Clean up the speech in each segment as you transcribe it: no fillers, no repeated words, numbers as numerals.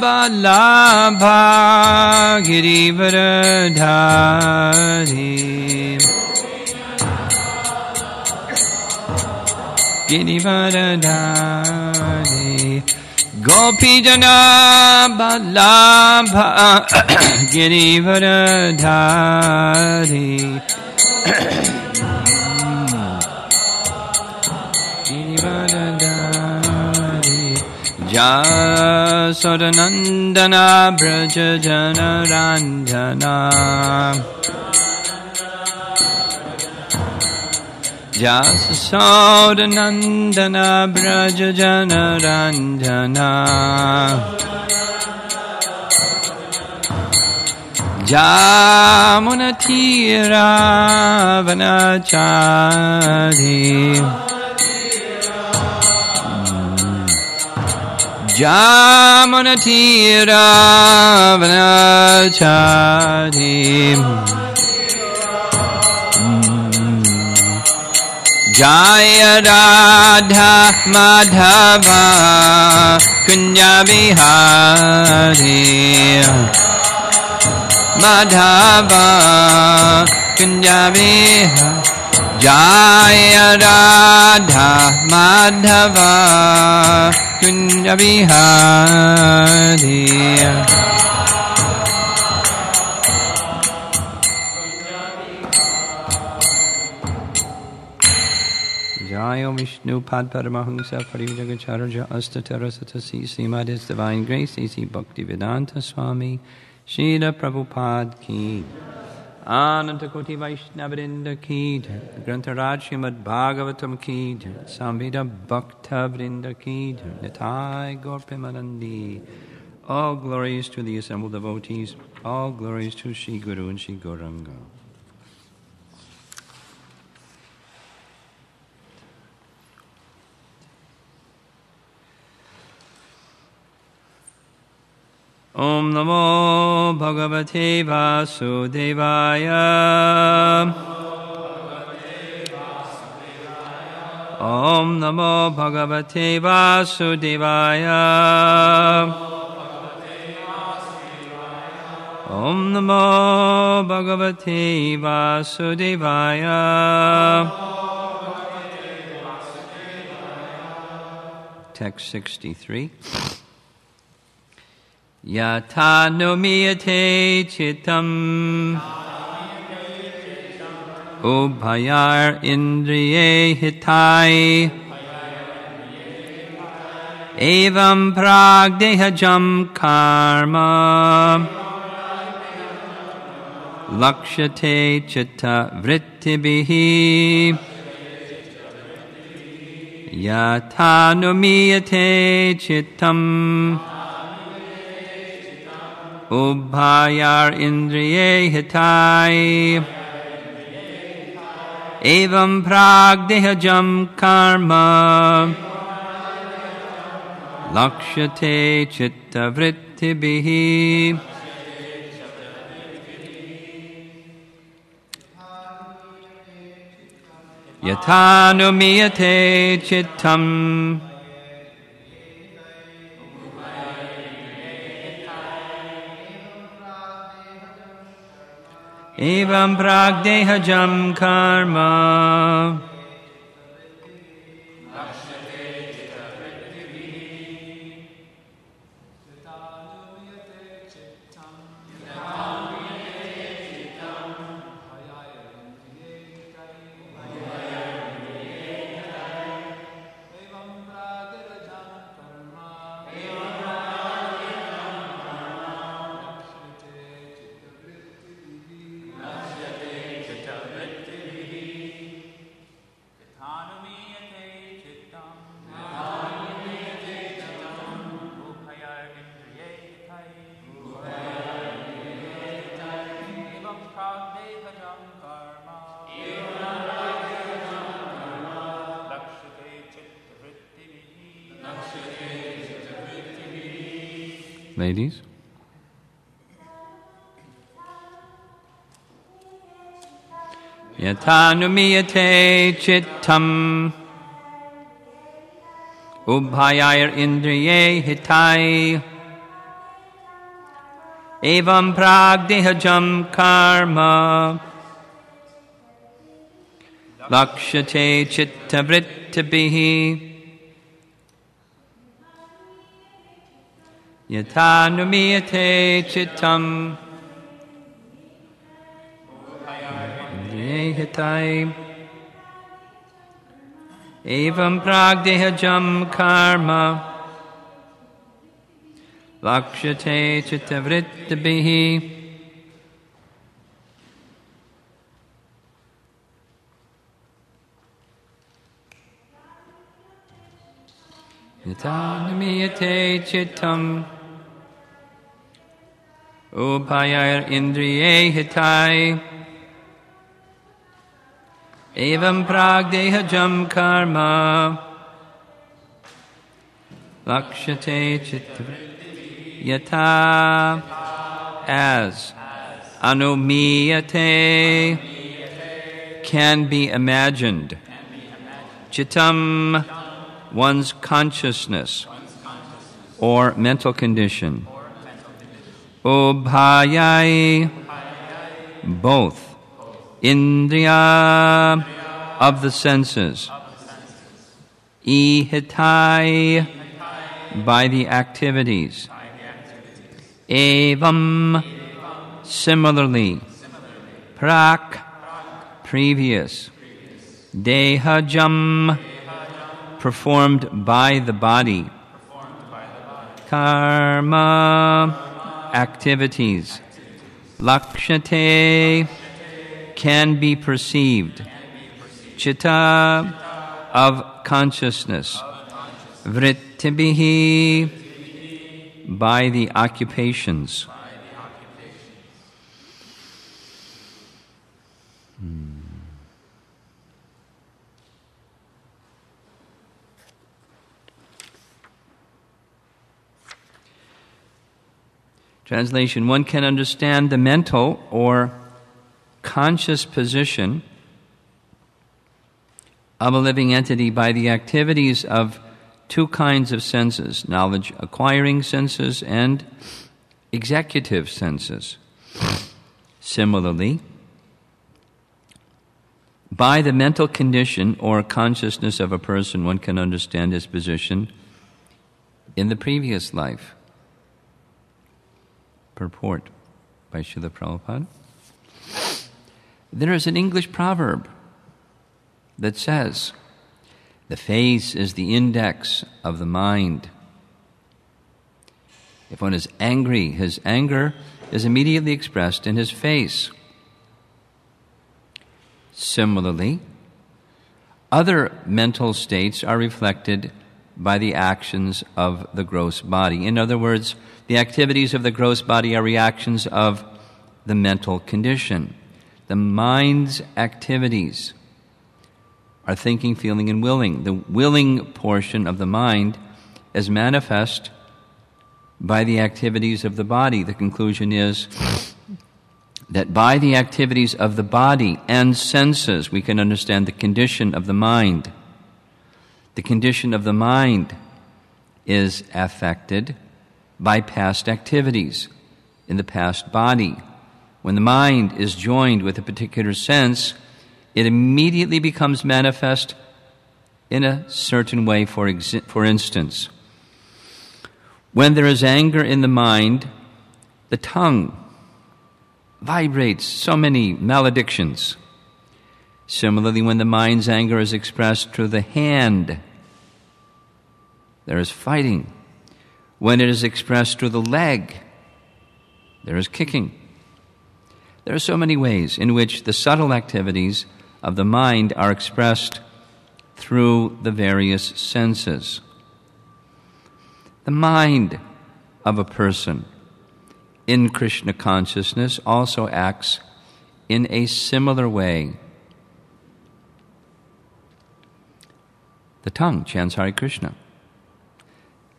Balabha Girivaradhari Girivaradhari Gopijana Balabha Girivaradhari Girivaradhari Jasodanandana Braja Janarandhana Jasodanandana Braja Janarandhana Jamunatira Vanachari Jamunatira Vanachari Jaya Radha Madhava Kunja Vihari Madhava Kunja Vihari Jaya Radha Madhava Kunja Vihari Jaya Vishnu Pad Paramahamsa Parivajagacharya Astatarasatasi Srimad His Divine Grace A.C. Bhaktivedanta Swami Srila Prabhupada Ki Ananta Koti Vaishnavrinda Ki Grantaraj Srimad Bhagavatam Ki Samvida Bhakta Vrinda Ki Nitai Gaur Premanandi. All glories to the assembled devotees, all glories to Shri Guru and Shri Gauranga. Om Namo Bhagavate Vasudevaya. Om Namo Bhagavate Vasudevaya. Om Namo Bhagavate Vasudevaya. Text 63. Yata no miyate chitam ubhayar indriye hitai evam pragdehajam karma lakshate chitta vrittibihi yata no miyate chitam Ubhayar indriye hitai evam pragdehajam karma lakshate chitta vrittibihi yatanumiyate chittam evam pragdehajam karma Ladies. Yatanumiyate chittam Ubhayair indriye hitai evam pragdehajam karma lakshate chitta vrittabihi yatha numiyate chittam indriye hitai evam pragdehajam karma lakshate chitta vrittabihi yatha numiyate chittam upayayar indriye hitai evam pragdehajam karma lakshate chitta yatha as anumiyate can be imagined chittam one's consciousness or mental condition ubhayai both indriya of the senses ihitai by the activities evam similarly prak previous dehajam performed by the body karma activities lakshate can be perceived chitta of consciousness vrittibihi by the occupations. Translation: one can understand the mental or conscious position of a living entity by the activities of two kinds of senses, knowledge-acquiring senses and executive senses. Similarly, by the mental condition or consciousness of a person, one can understand his position in the previous life. Purport by Srila Prabhupada. There is an English proverb that says, the face is the index of the mind. If one is angry, his anger is immediately expressed in his face. Similarly, other mental states are reflected by the actions of the gross body. In other words, the activities of the gross body are reactions of the mental condition. The mind's activities are thinking, feeling, and willing. The willing portion of the mind is manifest by the activities of the body. The conclusion is that by the activities of the body and senses, we can understand the condition of the mind. The condition of the mind is affected by past activities in the past body. When the mind is joined with a particular sense, it immediately becomes manifest in a certain way. For instance, when there is anger in the mind, the tongue vibrates so many maledictions. Similarly, when the mind's anger is expressed through the hand, there is fighting. When it is expressed through the leg, there is kicking. There are so many ways in which the subtle activities of the mind are expressed through the various senses. The mind of a person in Krishna consciousness also acts in a similar way. The tongue chants Hare Krishna,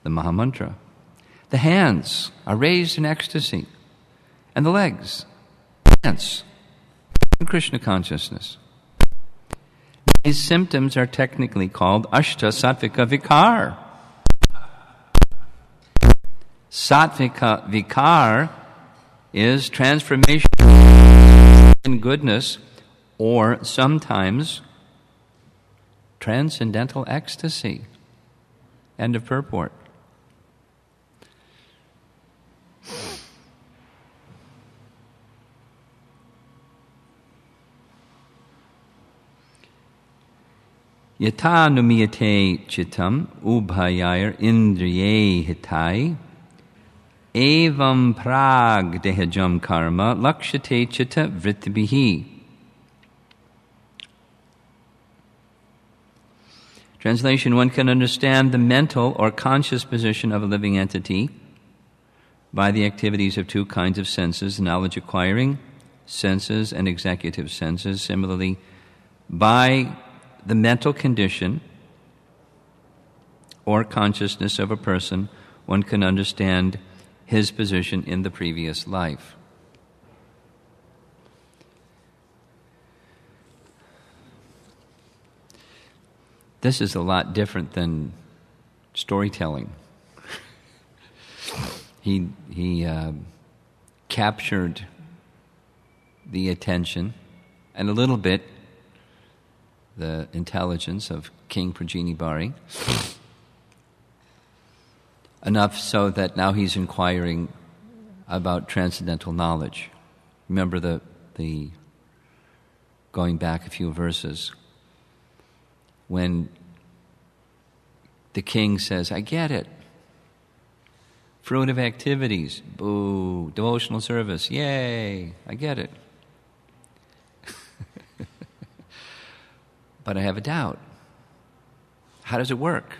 the Mahamantra. The hands are raised in ecstasy, and the legs dance in Krishna consciousness. These symptoms are technically called Ashta Sattvika Vikar, Sattvika vikar is transformation in goodness, or sometimes transcendental ecstasy. End of purport. Yata numiyate chitam ubhayayar indriye hitai evam prag dehajam karma lakshate chitta vrittibihi. Translation: one can understand the mental or conscious position of a living entity by the activities of two kinds of senses, knowledge-acquiring senses and executive senses. Similarly, by the mental condition or consciousness of a person, one can understand his position in the previous life. This is a lot different than storytelling. He captured the attention and a little bit the intelligence of King Prajini enough so that now he's inquiring about transcendental knowledge. Remember the going back a few verses, when the king says, I get it. Fruit of activities, boo. Devotional service, yay, I get it. But I have a doubt. How does it work?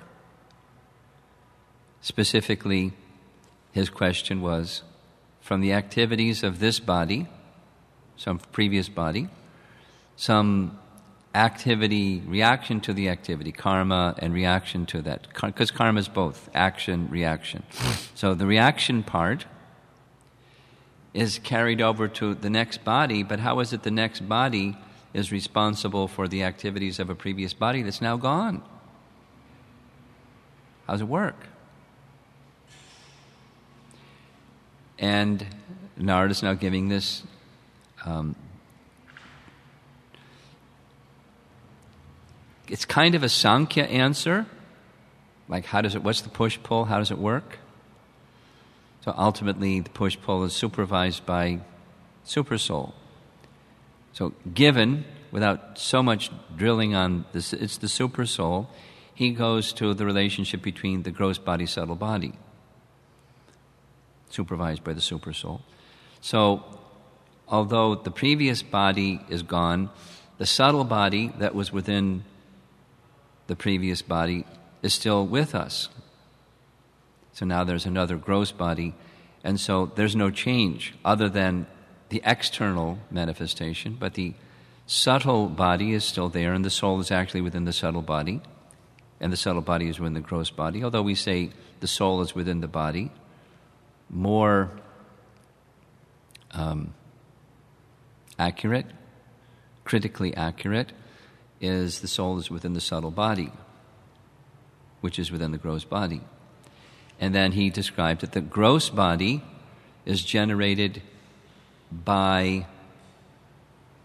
Specifically, his question was, from the activities of this body, some previous body, some activity, reaction to the activity, karma and reaction to that. Because karma is both, action, reaction. So the reaction part is carried over to the next body, but how is it the next body is responsible for the activities of a previous body that's now gone? How does it work? And Narada is now giving this it's kind of a Sankhya answer, like what's the push-pull, how does it work? So ultimately the push-pull is supervised by Supersoul. So given, without so much drilling on this, it's the Supersoul, he goes to the relationship between the gross body, subtle body, supervised by the Supersoul. So although the previous body is gone, the subtle body that was within the previous body is still with us. So now there's another gross body, and so there's no change other than the external manifestation, but the subtle body is still there, and the soul is actually within the subtle body, and the subtle body is within the gross body. Although we say the soul is within the body, more accurate, critically accurate, is the soul is within the subtle body, which is within the gross body. And then he described that the gross body is generated by,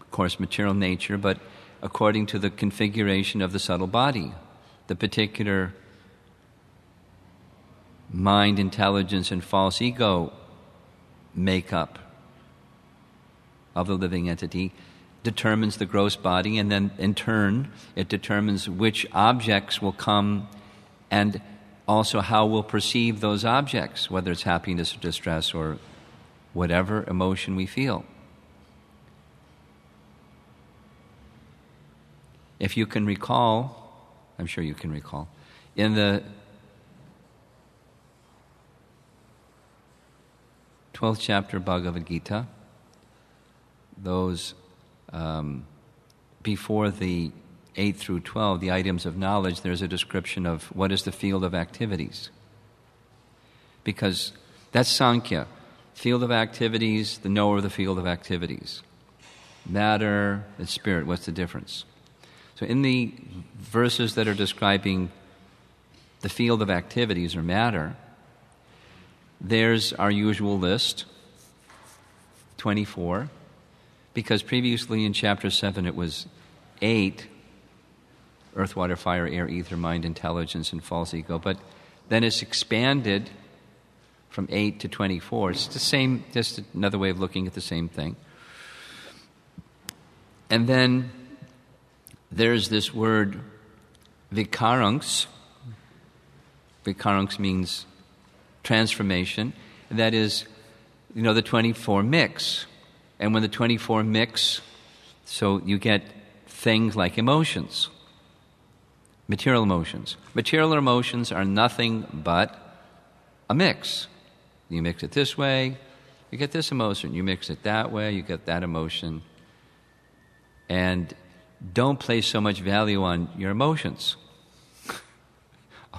of course, material nature, but according to the configuration of the subtle body, the particular mind, intelligence, and false ego makeup of the living entity determines the gross body, and then in turn it determines which objects will come and also how we'll perceive those objects, whether it's happiness or distress or whatever emotion we feel. If you can recall, I'm sure you can recall, in the 12th chapter of Bhagavad Gita, those before the 8 through 12, the items of knowledge, there's a description of what is the field of activities. Because that's Sankhya. Field of activities, the knower of the field of activities. Matter and spirit, what's the difference? So in the verses that are describing the field of activities or matter, there's our usual list, 24, because previously in chapter 7 it was 8, earth, water, fire, air, ether, mind, intelligence, and false ego, but then it's expanded from 8 to 24. It's the same, just another way of looking at the same thing. And then there's this word vikarunks. Vikarunks means transformation. And that is, the 24 mix. And when the 24 mix, so you get things like emotions, material emotions. Material emotions are nothing but a mix. You mix it this way, you get this emotion. You mix it that way, you get that emotion. And don't place so much value on your emotions.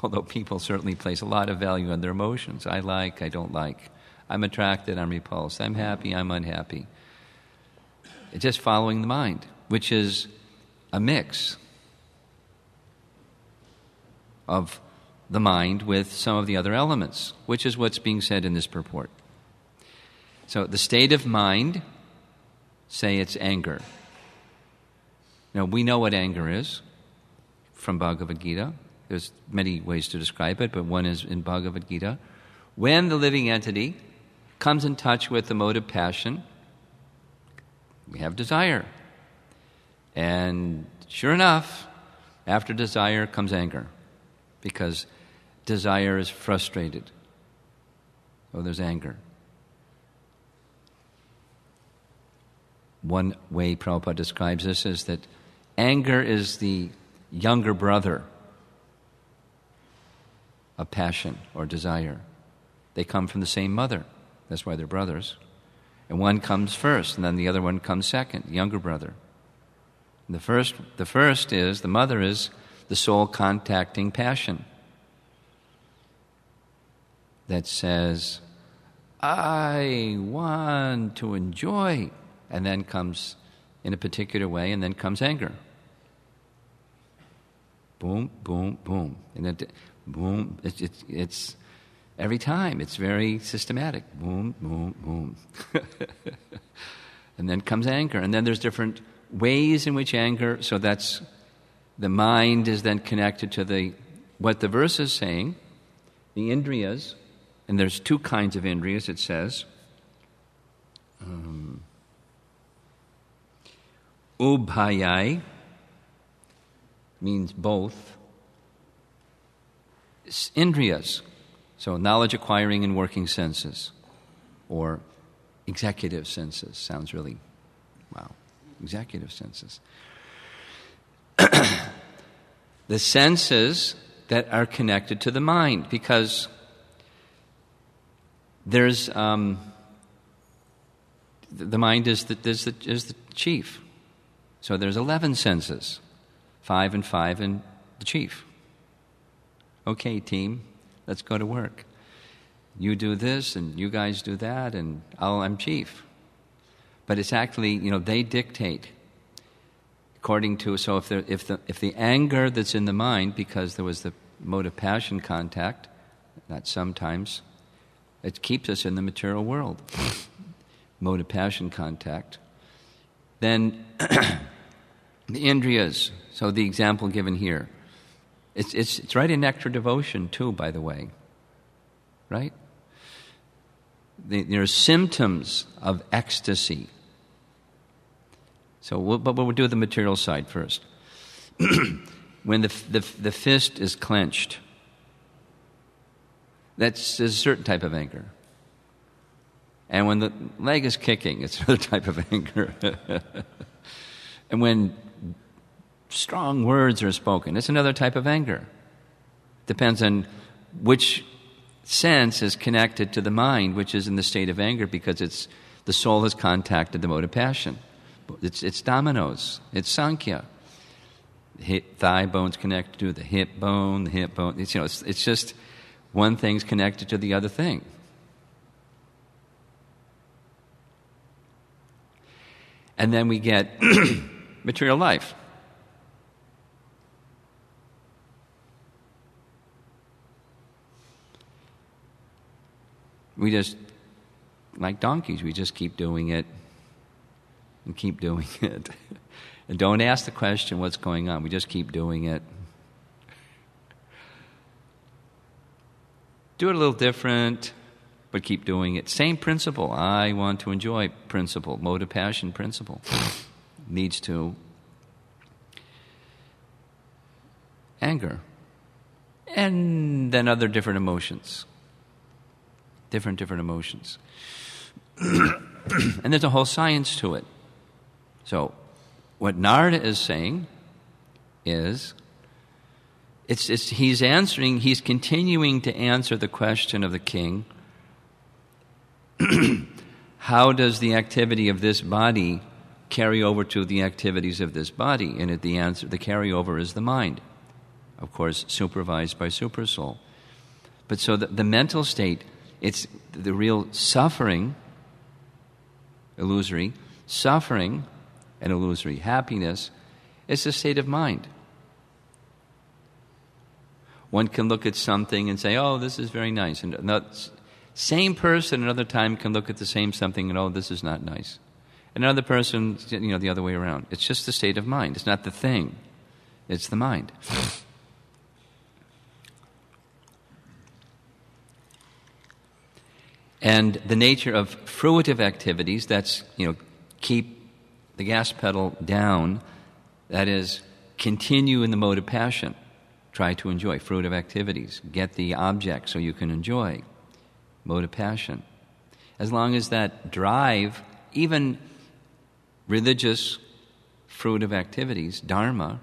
Although people certainly place a lot of value on their emotions. I like, I don't like. I'm attracted, I'm repulsed. I'm happy, I'm unhappy. It's just following the mind, which is a mix of the mind with some of the other elements, which is what's being said in this purport. So the state of mind, say it's anger. Now, we know what anger is from Bhagavad Gita. There's many ways to describe it, but one is in Bhagavad Gita. When the living entity comes in touch with the mode of passion, we have desire. And sure enough, after desire comes anger, because desire is frustrated. So there's anger. One way Prabhupada describes this is that anger is the younger brother of passion or desire. They come from the same mother. That's why they're brothers. And one comes first, and then the other one comes second, the younger brother. And the mother is the soul contacting passion that says, I want to enjoy, and then comes in a particular way, and then comes anger. Boom, boom, boom. And then boom, it's every time. It's very systematic. Boom, boom, boom. And then comes anger. And then there's different ways in which anger, so that's, the mind is then connected to what the verse is saying, the indriyas, and there's two kinds of indriyas, it says. Ubhayai means both. Indriyas, so knowledge acquiring and working senses, or executive senses. Sounds really, wow, executive senses. The senses that are connected to the mind, because there's the mind is the chief. So there's 11 senses, 5 and 5, and the chief. Okay, team, let's go to work. You do this, and you guys do that, and I'm chief. But it's actually, they dictate according to. So if the anger that's in the mind, because there was the mode of passion contact, that sometimes it keeps us in the material world. Mode of passion contact. Then the indriyas. So the example given here, it's right in Nectar Devotion too, by the way. Right? There are symptoms of ecstasy. So we'll do the material side first. When the fist is clenched, that's a certain type of anger. And when the leg is kicking, it's another type of anger. And when strong words are spoken, it's another type of anger. Depends on which sense is connected to the mind, which is in the state of anger, because the soul has contacted the mode of passion. It's dominoes. It's Sankhya. Thigh bone's connected to the hip bone. It's just one thing's connected to the other thing. And then we get material life. We just, like donkeys, we just keep doing it and keep doing it. And don't ask the question, what's going on? We just keep doing it. Do it a little different, but keep doing it. Same principle. I want to enjoy principle, mode of passion principle. Leads to anger. And then other different emotions. Different emotions. And there's a whole science to it. So, what Narada is saying is, he's continuing to answer the question of the king. How does the activity of this body carry over to the activities of this body? And the carryover is the mind. Of course, supervised by Supersoul. But so the mental state, it's the real suffering, illusory, suffering and illusory happiness, it's a state of mind. One can look at something and say, oh, this is very nice. And the same person another time can look at the same something and, oh, this is not nice. And another person, the other way around. It's just the state of mind. It's not the thing. It's the mind. And the nature of fruitive activities, that's, keep the gas pedal down, that is, continue in the mode of passion. Try to enjoy fruitive activities. Get the object so you can enjoy. Mode of passion. As long as that drive, even religious fruitive activities, dharma,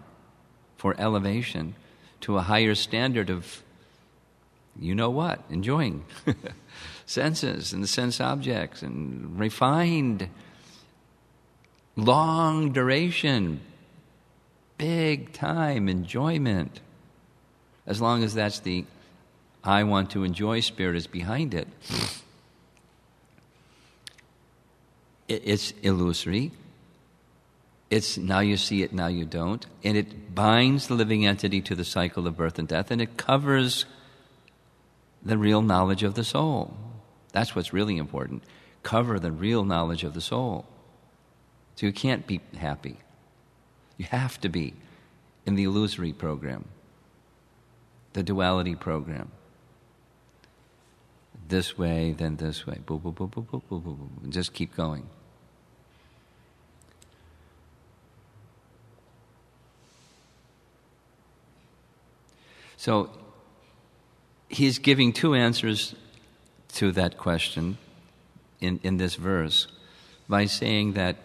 for elevation to a higher standard of, enjoying senses and the sense objects and refined, long duration, big time enjoyment. As long as that's the I want to enjoy spirit is behind it, it's illusory. It's now you see it, now you don't. And it binds the living entity to the cycle of birth and death, and it covers the real knowledge of the soul. That's what's really important. Cover the real knowledge of the soul. So you can't be happy. You have to be in the illusory program, the duality program. This way, then this way. Boop, boop, boop, boop, boop, boop, boop, boop. And just keep going. So he's giving two answers to that question in this verse by saying that,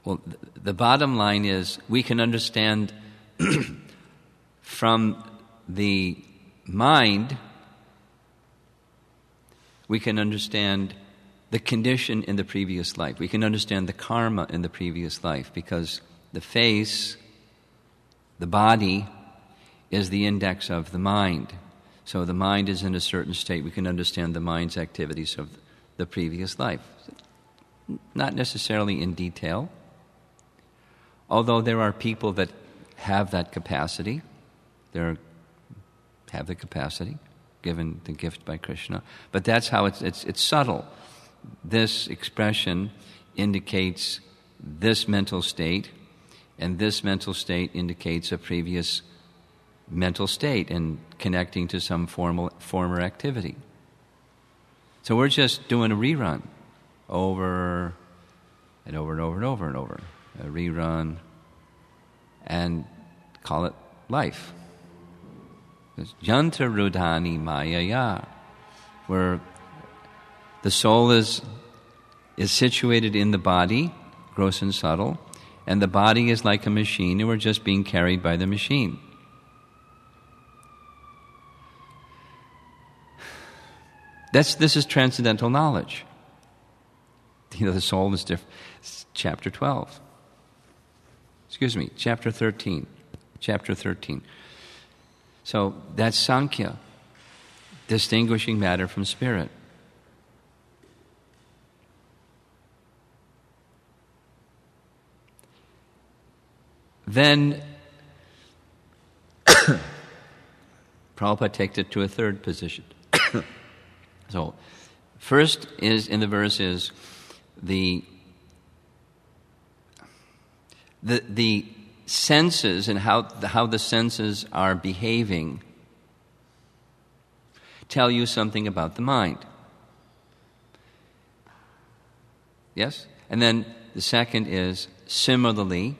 well, the bottom line is we can understand from the mind, we can understand the condition in the previous life. We can understand the karma in the previous life because the face, the body, is the index of the mind. So the mind is in a certain state. We can understand the mind's activities of the previous life. Not necessarily in detail, although there are people that have that capacity. Have the capacity, given the gift by Krishna. But that's how it's subtle. This expression indicates this mental state, and this mental state indicates a previous mental state and connecting to some former activity. So we're just doing a rerun over and over and over and over and over. A rerun, and call it life. Yantra Rudhani Mayaya, where the soul is situated in the body, gross and subtle, and the body is like a machine, and we're just being carried by the machine. This is transcendental knowledge. The soul is different. Chapter 12. Chapter 13. Chapter 13. So that's Sankhya, distinguishing matter from spirit. Then Prabhupada takes it to a third position. So, first is, in the verse is, the senses and how the senses are behaving tell you something about the mind. Yes? And then the second is, similarly,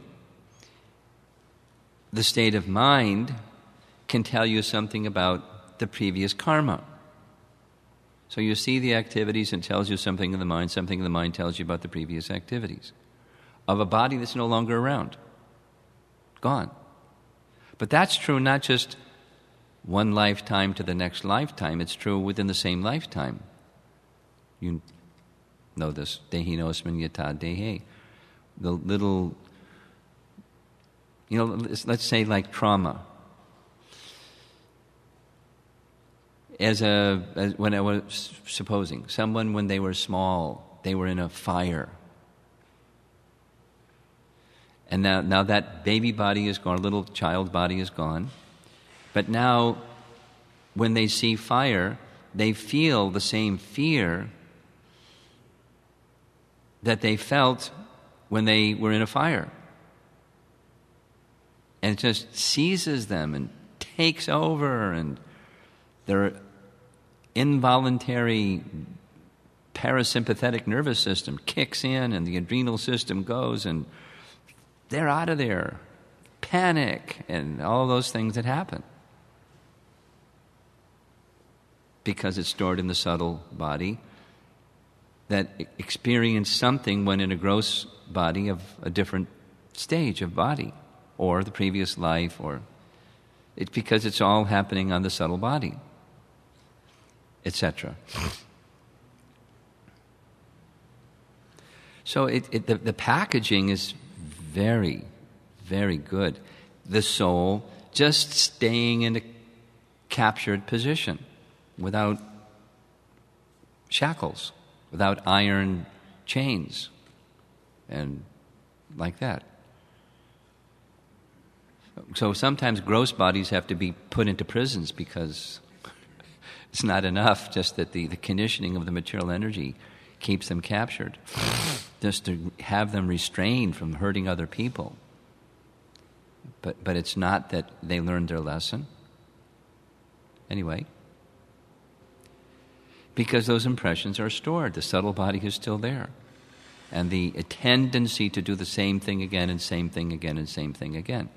the state of mind can tell you something about the previous karma. So you see the activities and it tells you something in the mind tells you about the previous activities of a body that's no longer around. Gone. But that's true not just one lifetime to the next lifetime, it's true within the same lifetime. You know this, dehinosmin yata dehe. The little, let's say like trauma. When I was supposing, someone when they were small, they were in a fire. And now that baby body is gone, little child body is gone. But now, when they see fire, they feel the same fear that they felt when they were in a fire. And it just seizes them and takes over, and their involuntary parasympathetic nervous system kicks in, and the adrenal system goes, and they're out of there. Panic, and all those things that happen. Because it's stored in the subtle body that experienced something when in a gross body of a different stage of body, or the previous life, or it's because it's all happening on the subtle body, etc. So the packaging is very, very good. The soul just staying in a captured position without shackles, without iron chains, and like that. So sometimes gross bodies have to be put into prisons because it's not enough just that the conditioning of the material energy keeps them captured, just to have them restrained from hurting other people. But it's not that they learned their lesson. Anyway, because those impressions are stored, the subtle body is still there. And the tendency to do the same thing again and same thing again and same thing again,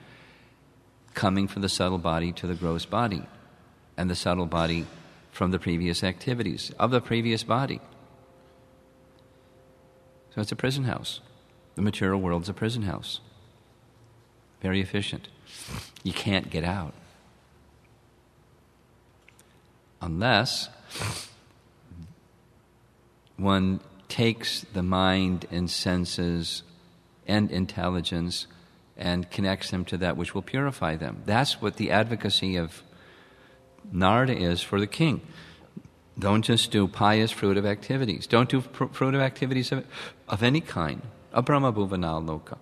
coming from the subtle body to the gross body, and the subtle body from the previous activities of the previous body. So it's a prison house. The material world's a prison house. Very efficient. You can't get out. Unless one takes the mind and senses and intelligence and connects them to that which will purify them. That's what the advocacy of Narada is for the king. Don't just do pious fruitive activities. Don't do fruitive activities of any kind. Abrahma bhuvanal loka.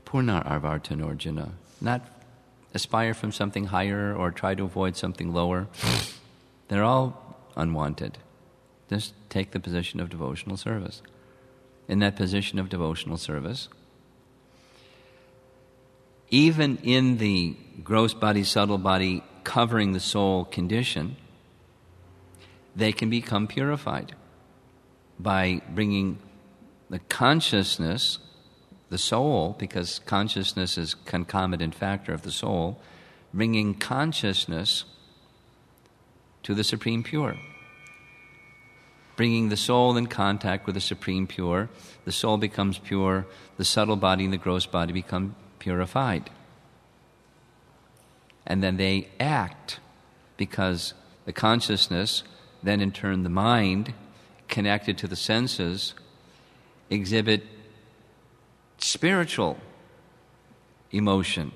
Purna arvartanorjuna. Not aspire from something higher or try to avoid something lower. They're all unwanted. Just take the position of devotional service. In that position of devotional service, even in the gross body, subtle body, covering the soul condition, they can become purified by bringing the consciousness, the soul, because consciousness is concomitant factor of the soul, bringing consciousness to the Supreme Pure. Bringing the soul in contact with the Supreme Pure, the soul becomes pure, the subtle body and the gross body become purified. And then they act, because the consciousness, then in turn the mind, connected to the senses, exhibit spiritual emotion.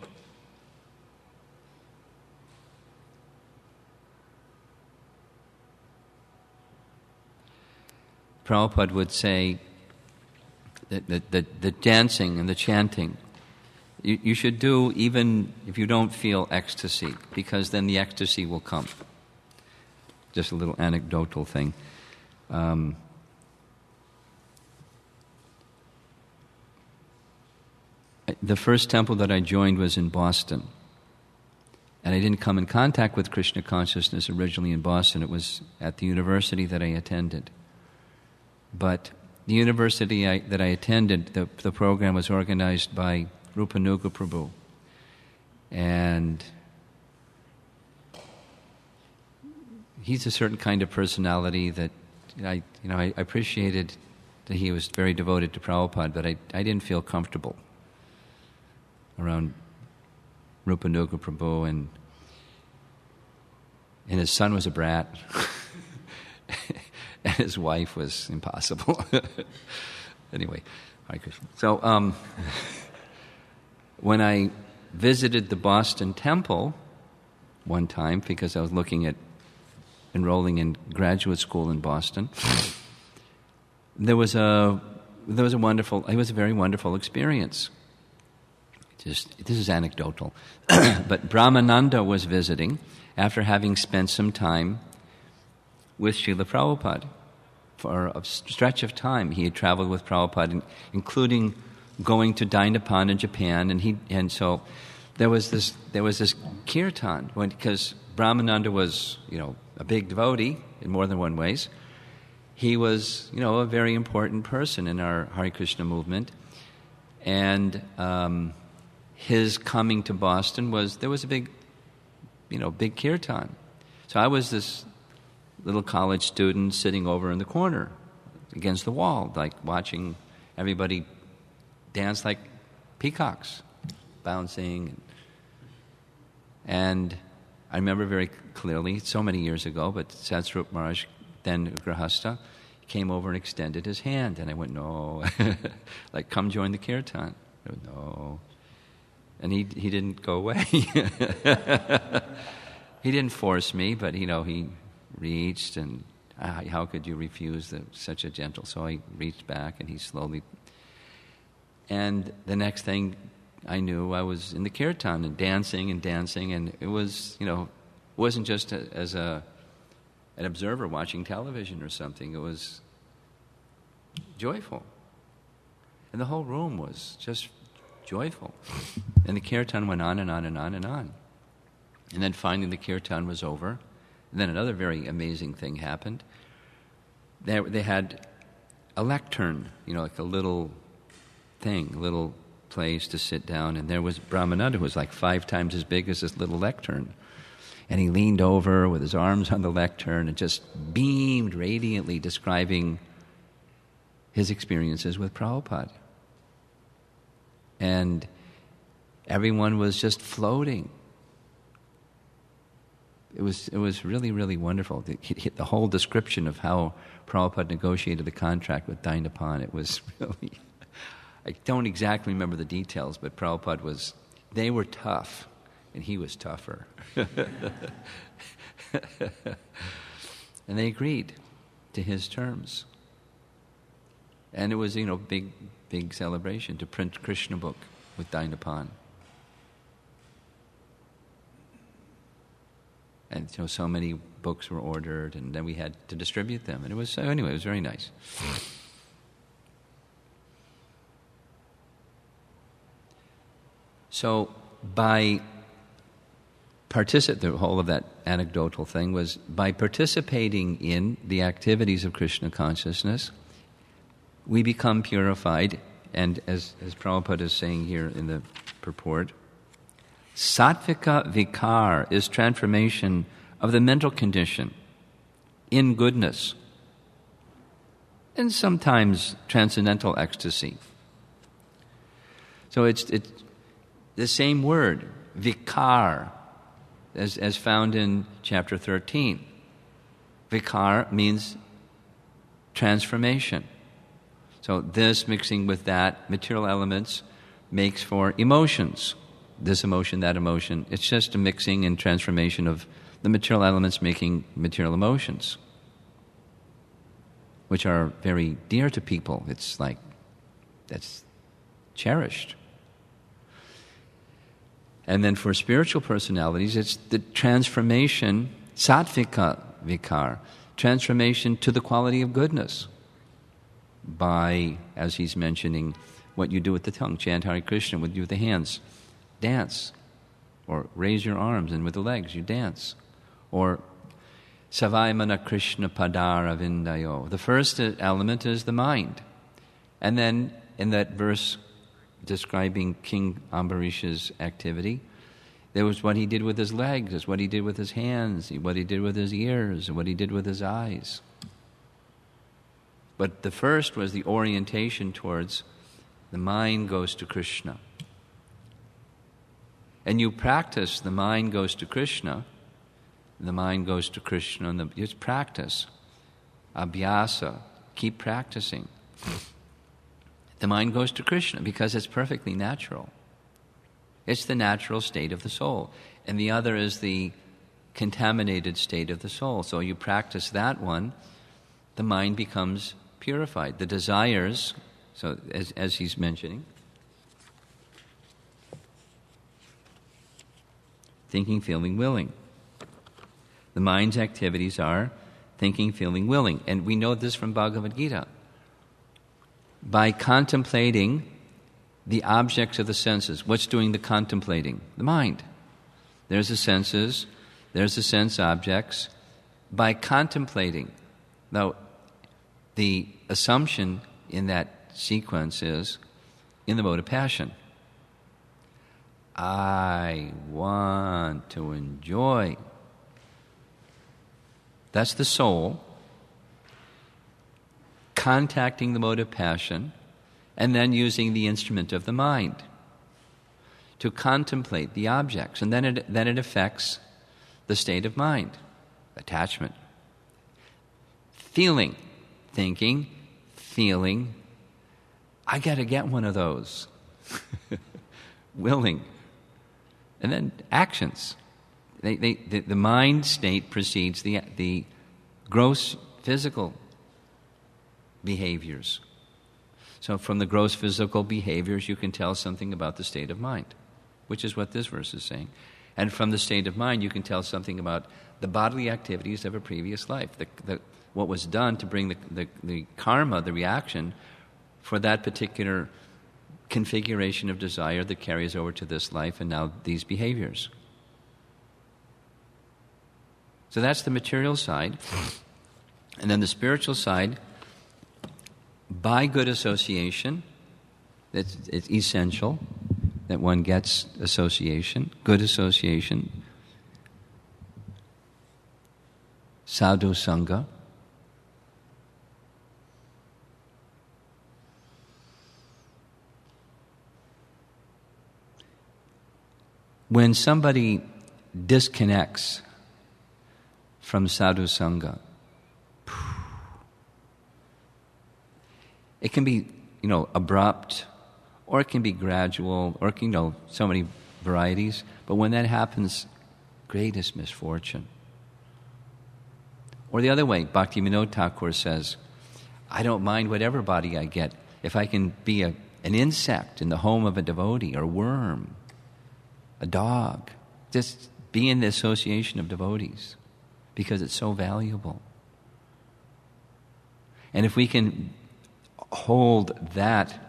Prabhupada would say that the dancing and the chanting You should do even if you don't feel ecstasy, because then the ecstasy will come. Just a little anecdotal thing. The first temple that I joined was in Boston. And I didn't come in contact with Krishna Consciousness originally in Boston. It was at the university that I attended. But the university that I attended, the program was organized by Rupanuga Prabhu. And he's a certain kind of personality that I appreciated that he was very devoted to Prabhupada, but I didn't feel comfortable around Rupanuga Prabhu, and his son was a brat, and his wife was impossible. Anyway, Hare Krishna. So when I visited the Boston Temple one time, because I was looking at enrolling in graduate school in Boston, it was a very wonderful experience. This is anecdotal, but Brahmananda was visiting after having spent some time with Srila Prabhupada. For a stretch of time, he had traveled with Prabhupada, including going to Dainapan in Japan, and so there was this kirtan, because Brahmananda was a big devotee in more than one ways. He was a very important person in our Hare Krishna movement, and his coming to Boston there was a big kirtan. So I was this little college student sitting over in the corner against the wall, like watching everybody dance like peacocks, bouncing. And I remember very clearly, so many years ago, but Satsrup Maharaj, then Grahastha, came over and extended his hand. And I went, no, like, come join the kirtan. I went, no. And he didn't go away. He didn't force me, but he reached, and how could you refuse such a gentle? So I reached back, and he slowly. And the next thing I knew, I was in the kirtan and dancing, and it was wasn't just as an observer watching television or something. It was joyful, and the whole room was just joyful. And the kirtan went on and on and on and on. And then finally the kirtan was over. And then another very amazing thing happened. They had a lectern, like a little thing, a little place to sit down. And there was Brahmananda, who was like 5 times as big as this little lectern. And he leaned over with his arms on the lectern and just beamed radiantly, describing his experiences with Prabhupada. And everyone was just floating. It was really, really wonderful. The whole description of how Prabhupada negotiated the contract with Dainapan, it was really... I don't exactly remember the details, but Prabhupada they were tough, and he was tougher. And they agreed to his terms. And it was, big celebration to print Krishna book with Dainapan. And so many books were ordered, and then we had to distribute them. And it was very nice. So by the whole of that anecdotal thing was by participating in the activities of Krishna consciousness, we become purified. And as Prabhupada is saying here in the purport, Sattvika vikar is transformation of the mental condition in goodness, and sometimes transcendental ecstasy. So it's the same word, vikar, as found in chapter 13. Vikar means transformation. So this mixing with that, material elements, makes for emotions. This emotion, that emotion. It's just a mixing and transformation of the material elements making material emotions, which are very dear to people. It's like, that's cherished. And then for spiritual personalities, it's the transformation, sattvika vikar, transformation to the quality of goodness by, as he's mentioning, what you do with the tongue, chant Hare Krishna, what you do with the hands, dance, or raise your arms, and with the legs you dance, or Savaimana Krishna Padara Vindayo. The first element is the mind. And then in that verse describing King Ambarish's activity, there was what he did with his legs, there's what he did with his hands, what he did with his ears, what he did with his eyes. But the first was the orientation towards the mind goes to Krishna. And you practice the mind goes to Krishna, the mind goes to Krishna, and just practice. Abhyasa, keep practicing. The mind goes to Krishna because it's perfectly natural. It's the natural state of the soul. And the other is the contaminated state of the soul. So you practice that one, the mind becomes purified. The desires, so as he's mentioning, thinking, feeling, willing. The mind's activities are thinking, feeling, willing. And we know this from Bhagavad Gita. By contemplating the objects of the senses, what's doing the contemplating? The mind. There's the senses, there's the sense objects. By contemplating, now the assumption in that sequence is in the mode of passion. I want to enjoy. That's the soul contacting the mode of passion and then using the instrument of the mind to contemplate the objects. And then it affects the state of mind, attachment, feeling, thinking, feeling, I got to get one of those, willing, and then actions. The mind state precedes the gross physical behaviors. So from the gross physical behaviors, you can tell something about the state of mind, which is what this verse is saying. And from the state of mind, you can tell something about the bodily activities of a previous life, what was done to bring the karma, the reaction, for that particular configuration of desire that carries over to this life and now these behaviors. So that's the material side. And then the spiritual side, by good association, it's essential that one gets association, good association, sadhu sangha. When somebody disconnects from sadhu sangha, it can be, abrupt, or it can be gradual, or so many varieties. But when that happens, greatest misfortune. Or the other way, Bhakti Vinod Thakur says, I don't mind whatever body I get. If I can be an insect in the home of a devotee, or worm, a dog, just be in the association of devotees, because it's so valuable. And if we can hold that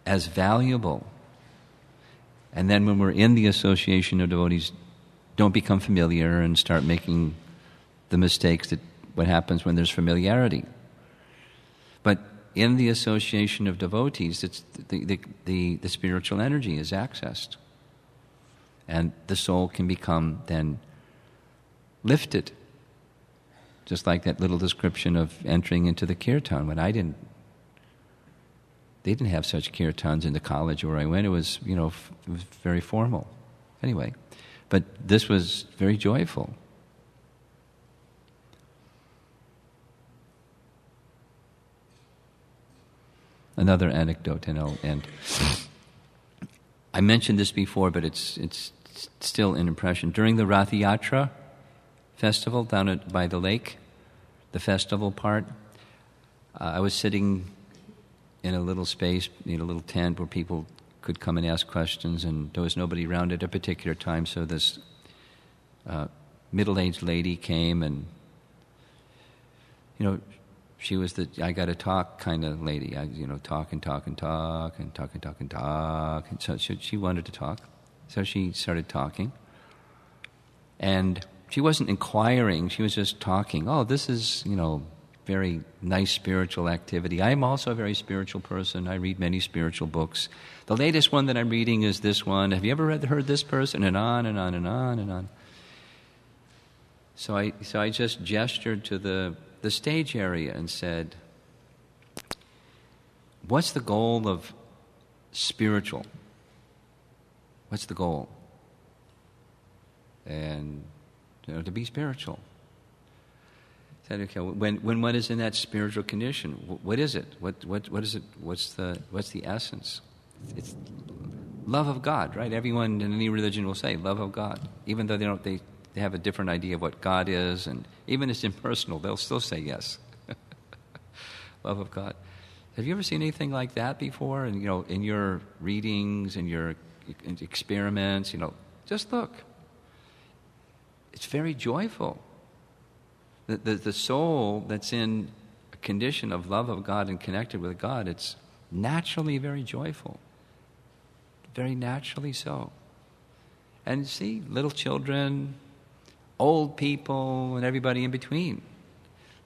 as valuable, and then when we're in the association of devotees, don't become familiar and start making the mistakes that what happens when there's familiarity. But in the association of devotees, it's the spiritual energy is accessed. And the soul can become then lifted. Just like that little description of entering into the kirtan. When they didn't have such kirtans in the college where I went. It was, it was very formal. Anyway, but this was very joyful. Another anecdote, and I'll end. I mentioned this before, but it's still an impression. During the Rath Yatra festival down by the lake, the festival part, I was sitting in a little space, a little tent where people could come and ask questions, and there was nobody around at a particular time, so this middle-aged lady came, and she was the I got to talk kind of lady. Talk and talk and talk and talk and talk and talk. And so she wanted to talk, so she started talking, and she wasn't inquiring. She was just talking. Oh, this is very nice spiritual activity. I'm also a very spiritual person. I read many spiritual books. The latest one that I'm reading is this one. Have you ever heard this person? And on and on and on and on. So I just gestured to the stage area and said, what's the goal of spiritual? What's the goal? And to be spiritual. I said, okay, when one is in that spiritual condition, what is it? What is it? What's the essence? It's love of God, right? Everyone in any religion will say love of God, even though they have a different idea of what God is, and even if it's impersonal, they'll still say yes. Love of God. Have you ever seen anything like that before? And in your readings and your experiments, just look. It's very joyful. The soul that's in a condition of love of God and connected with God, it's naturally very joyful. Very naturally so. And see, little children, old people, and everybody in between.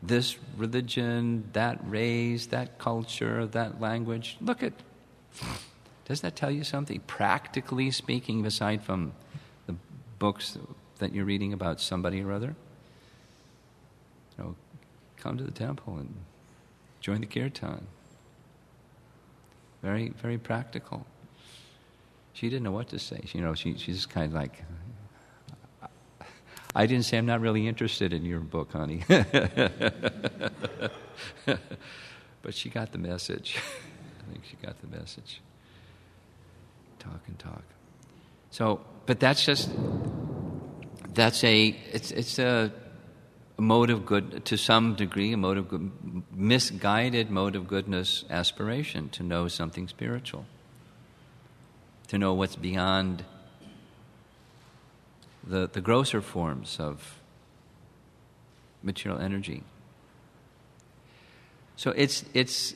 This religion, that race, that culture, that language. Look at, does that tell you something? Practically speaking, aside from the books that you're reading about somebody or other, come to the temple and join the kirtan. Very, very practical. She didn't know what to say. She's just kind of like, I didn't say I'm not really interested in your book, honey. But she got the message. I think she got the message. Talk and talk. So, but it's a mode of good, to some degree, a mode of good, misguided mode of goodness aspiration to know something spiritual, to know what's beyond the grosser forms of material energy. So it's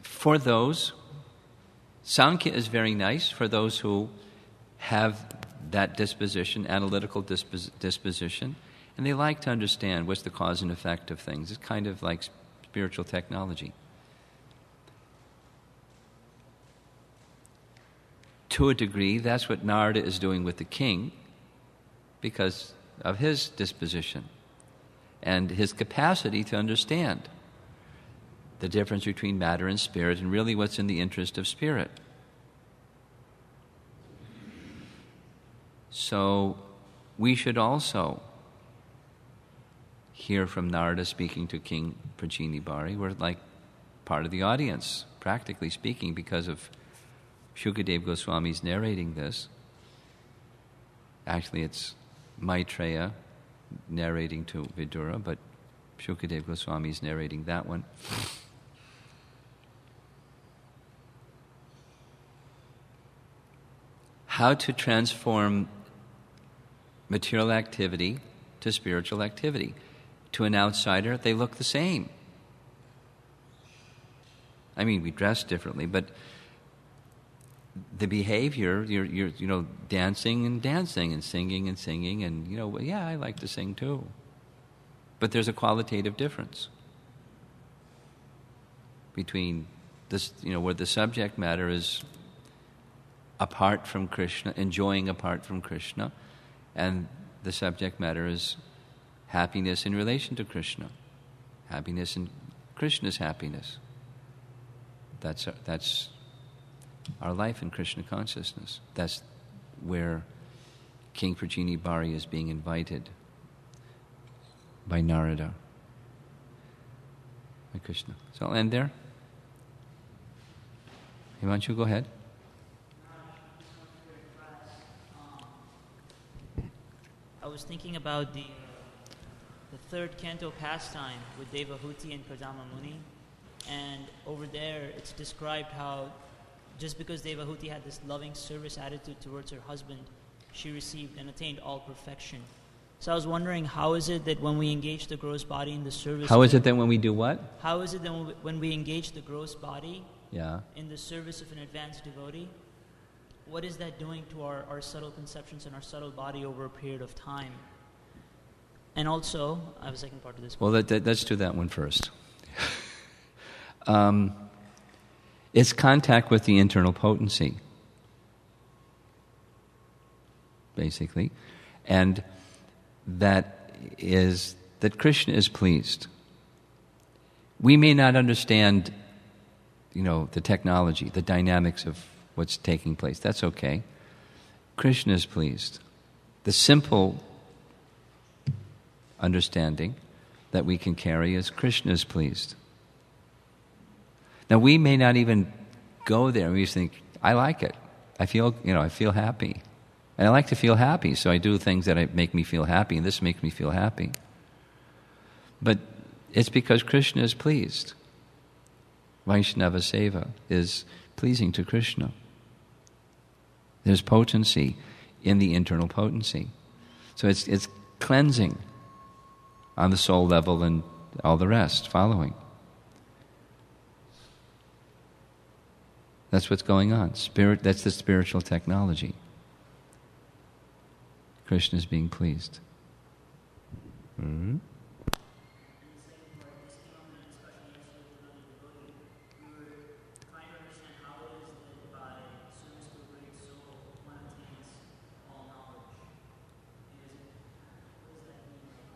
for those, Sankhya is very nice for those who have that disposition, analytical disposition, and they like to understand what's the cause and effect of things. It's kind of like spiritual technology. To a degree, that's what Narada is doing with the king because of his disposition and his capacity to understand the difference between matter and spirit and really what's in the interest of spirit. So we should also hear from Narada speaking to King Prachinibari. We're like part of the audience, practically speaking, because of Shukadeva Goswami's narrating this. Actually, it's Maitreya narrating to Vidura, but Shukadeva Goswami's narrating that one. How to transform material activity to spiritual activity. To an outsider, they look the same. I mean, we dress differently, but the behavior, you're dancing and singing and yeah, I like to sing too. But there's a qualitative difference between this, where the subject matter is apart from Krishna, enjoying apart from Krishna, and the subject matter is happiness in relation to Krishna, happiness in Krishna's happiness. That's our life in Krishna consciousness. That's where King Prachinibari is being invited by Narada. By Krishna. So I'll end there. Himanshu, go ahead. I was thinking about the third canto pastime with Devahuti and Kadama Muni, and over there it's described how just because Devahuti had this loving service attitude towards her husband, she received and attained all perfection. So I was wondering, how is it that when we engage the gross body in the service... How is it that when we do what? How is it that when we engage the gross body Yeah. in the service of an advanced devotee, what is that doing to our subtle conceptions and our subtle body over a period of time? And also, I have a second part to this. Well, let's do that one first. It's contact with the internal potency, basically. And that is that Krishna is pleased. We may not understand, the technology, the dynamics of what's taking place. That's okay. Krishna is pleased. The simple understanding that we can carry is Krishna is pleased. Now, we may not even go there. We just think, I like it. I feel happy. And I like to feel happy, so I do things that make me feel happy, and this makes me feel happy. But it's because Krishna is pleased. Vaishnava Seva is pleasing to Krishna. There's potency in the internal potency. So it's cleansing on the soul level and all the rest following. That's what's going on. That's the spiritual technology. Krishna is being pleased. Mm-hmm.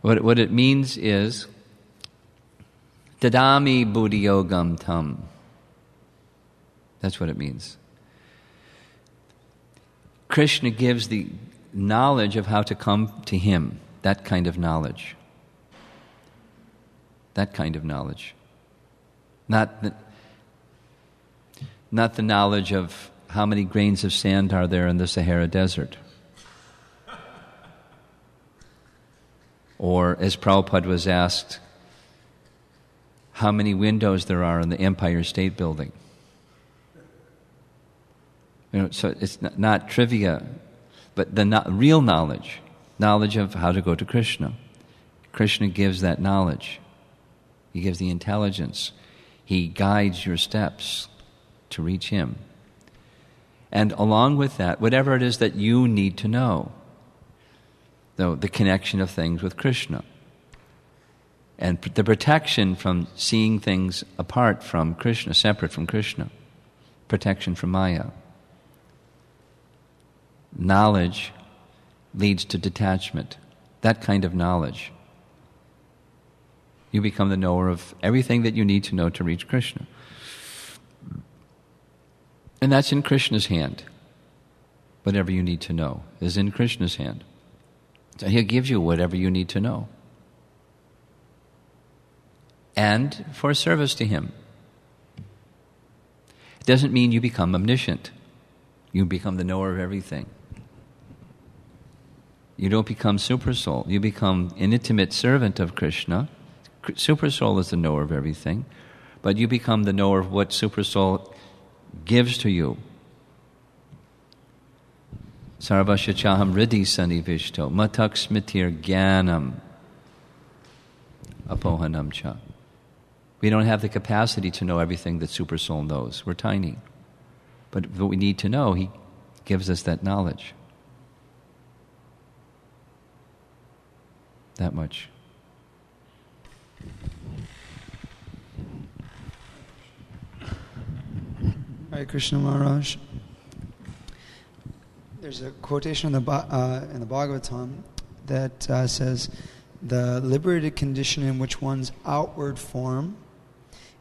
What it means is Dadami buddhiyogam tam. That's what it means. Krishna gives the knowledge of how to come to Him, that kind of knowledge. That kind of knowledge. Not the knowledge of how many grains of sand are there in the Sahara Desert. Or, as Prabhupada was asked, how many windows there are in the Empire State Building. So it's not trivia, but the real knowledge of how to go to Krishna. Krishna gives that knowledge. He gives the intelligence. He guides your steps to reach Him. And along with that, whatever it is that you need to know, the connection of things with Krishna, and the protection from seeing things apart from Krishna, separate from Krishna, protection from Maya. Knowledge leads to detachment. That kind of knowledge. You become the knower of everything that you need to know to reach Krishna. And that's in Krishna's hand. Whatever you need to know is in Krishna's hand. So He'll give you whatever you need to know. And for service to Him. It doesn't mean you become omniscient. You become the knower of everything. You don't become supersoul. You become an intimate servant of Krishna. Supersoul is the knower of everything. But you become the knower of what supersoul gives to you. Sarvasya chaham riddhi sanivishto matak smitir jnanam apohanam cha. We don't have the capacity to know everything that supersoul knows. We're tiny. But what we need to know, He gives us that knowledge. That much. Hare Krishna Maharaj. There's a quotation in the Bhagavatam that says, the liberated condition in which one's outward form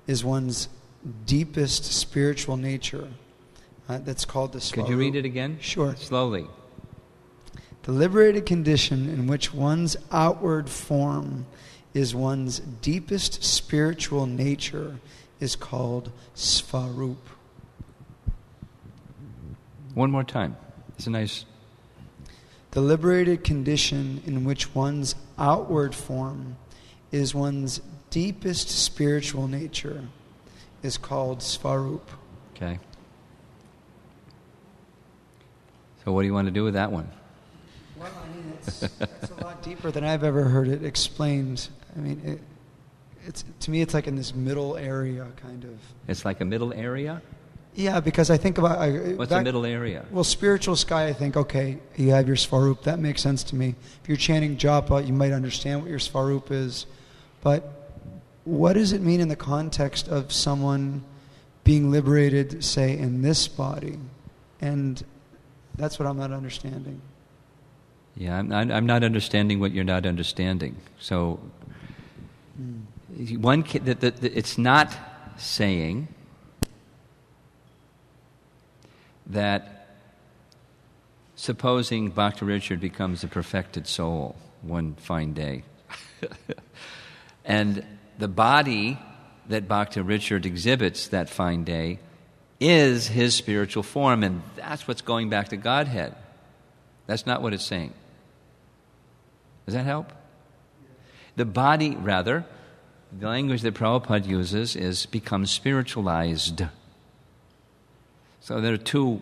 is one's deepest spiritual nature. That's called the Svarup. Could you read it again? Sure. Slowly. The liberated condition in which one's outward form is one's deepest spiritual nature is called Svarup. One more time. It's a nice... The liberated condition in which one's outward form is one's deepest spiritual nature is called Svarup. Okay. So what do you want to do with that one? Well, I mean, it's a lot deeper than I've ever heard it explained. I mean, to me, it's like in this middle area, kind of. It's like a middle area? Yeah, because I think about... What's the middle area? Well, spiritual sky, I think, okay, you have your Svarup. That makes sense to me. If you're chanting japa, you might understand what your Svarup is. But what does it mean in the context of someone being liberated, say, in this body? And that's what I'm not understanding. Yeah, I'm not understanding what you're not understanding. So, it's not saying that supposing Bhakti Richard becomes a perfected soul one fine day, and the body that Bhakti Richard exhibits that fine day is his spiritual form, and that's what's going back to Godhead. That's not what it's saying. Does that help? The body, rather, the language that Prabhupada uses is becomes spiritualized. So there are two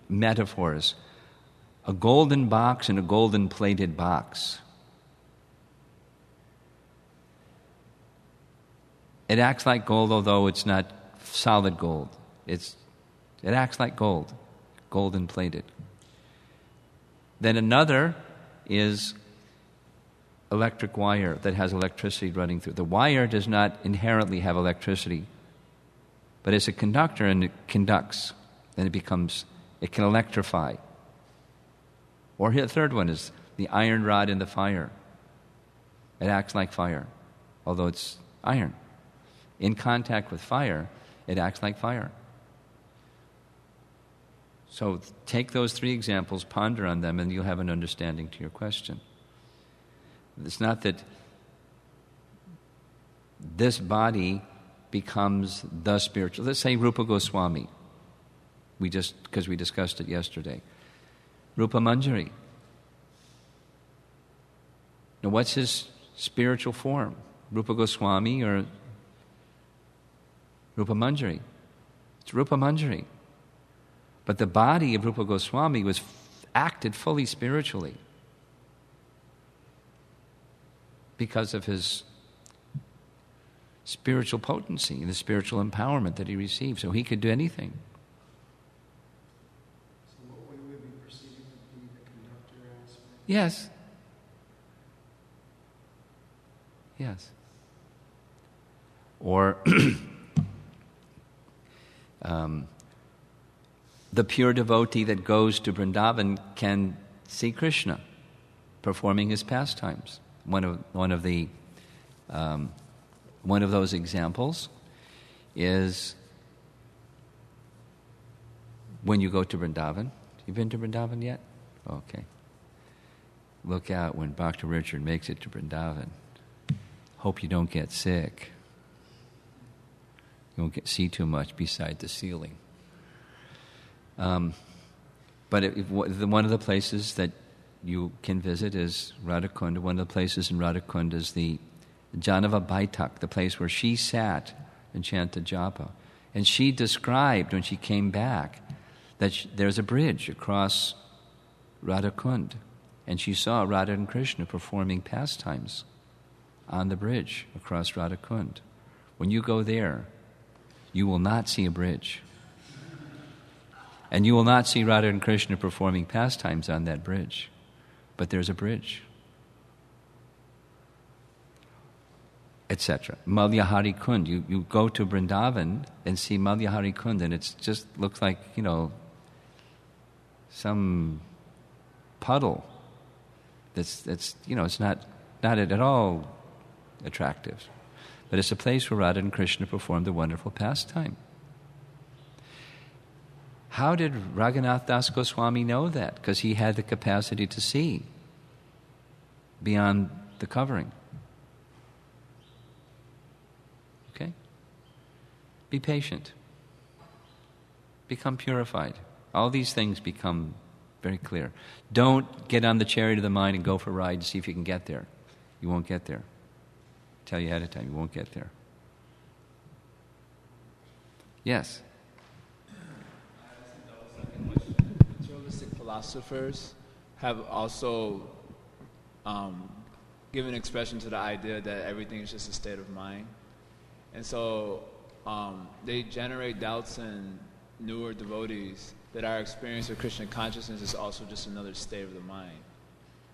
metaphors, a golden box and a golden plated box. It acts like gold, although it's not solid gold. It acts like gold, golden plated. Then another is electric wire that has electricity running through. The wire does not inherently have electricity, but it's a conductor and it conducts. Then it can electrify. Or the third one is the iron rod in the fire. It acts like fire, although it's iron. In contact with fire, it acts like fire. So take those three examples, ponder on them, and you'll have an understanding to your question. It's not that this body becomes the spiritual. Let's say Rupa Goswami. Because we discussed it yesterday. Rupa Manjari. Now, what's his spiritual form? Rupa Goswami or Rupa Manjari? It's Rupa Manjari. But the body of Rupa Goswami was acted fully spiritually because of his spiritual potency and the spiritual empowerment that he received. So he could do anything. So what we would be perceiving would be the conductor aspect? Yes. Yes. Or the pure devotee that goes to Vrindavan can see Krishna performing his pastimes. One of those examples is when you go to Vrindavan. You been to Vrindavan yet? Okay. Look out when Bhakti Richard makes it to Vrindavan. Hope you don't get sick. You won't see too much beside the ceiling. But one of the places that you can visit is Radhakund. One of the places in Radhakund is the Janava Baitak, the place where she sat and chanted japa. And she described when she came back that there's a bridge across Radhakund. And she saw Radha and Krishna performing pastimes on the bridge across Radhakund. When you go there, you will not see a bridge. And you will not see Radha and Krishna performing pastimes on that bridge. But there's a bridge. Etc. Malyahari Kund. You go to Vrindavan and see Malyahari Kund, and it just looks like, some puddle. That's it's not at all attractive. But it's a place where Radha and Krishna performed a wonderful pastime. How did Raghunath Das Goswami know that? Because he had the capacity to see beyond the covering. Okay? Be patient. Become purified. All these things become very clear. Don't get on the chariot of the mind and go for a ride and see if you can get there. You won't get there. Tell you ahead of time, you won't get there. Yes? philosophers have also given expression to the idea that everything is just a state of mind. And so they generate doubts in newer devotees that our experience of Krishna consciousness is also just another state of the mind.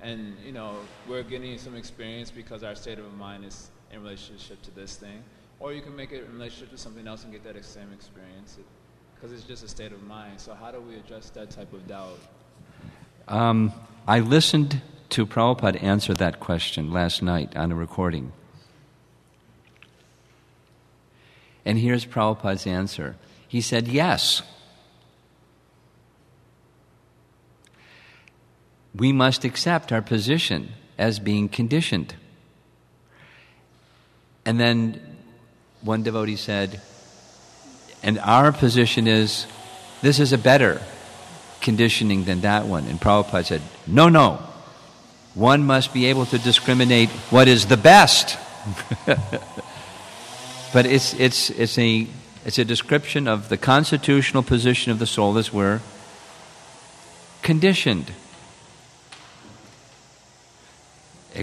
And, you know, we're getting some experience because our state of mind is in relationship to this thing. Or you can make it in relationship to something else and get that same experience because it's just a state of mind. So how do we address that type of doubt? I listened to Prabhupada answer that question last night on a recording. And here's Prabhupada's answer. He said, yes. We must accept our position as being conditioned. And then one devotee said, and our position is, this is a better conditioning than that one. And Prabhupada said, no. One must be able to discriminate what is the best. But it's a description of the constitutional position of the soul as we're conditioned.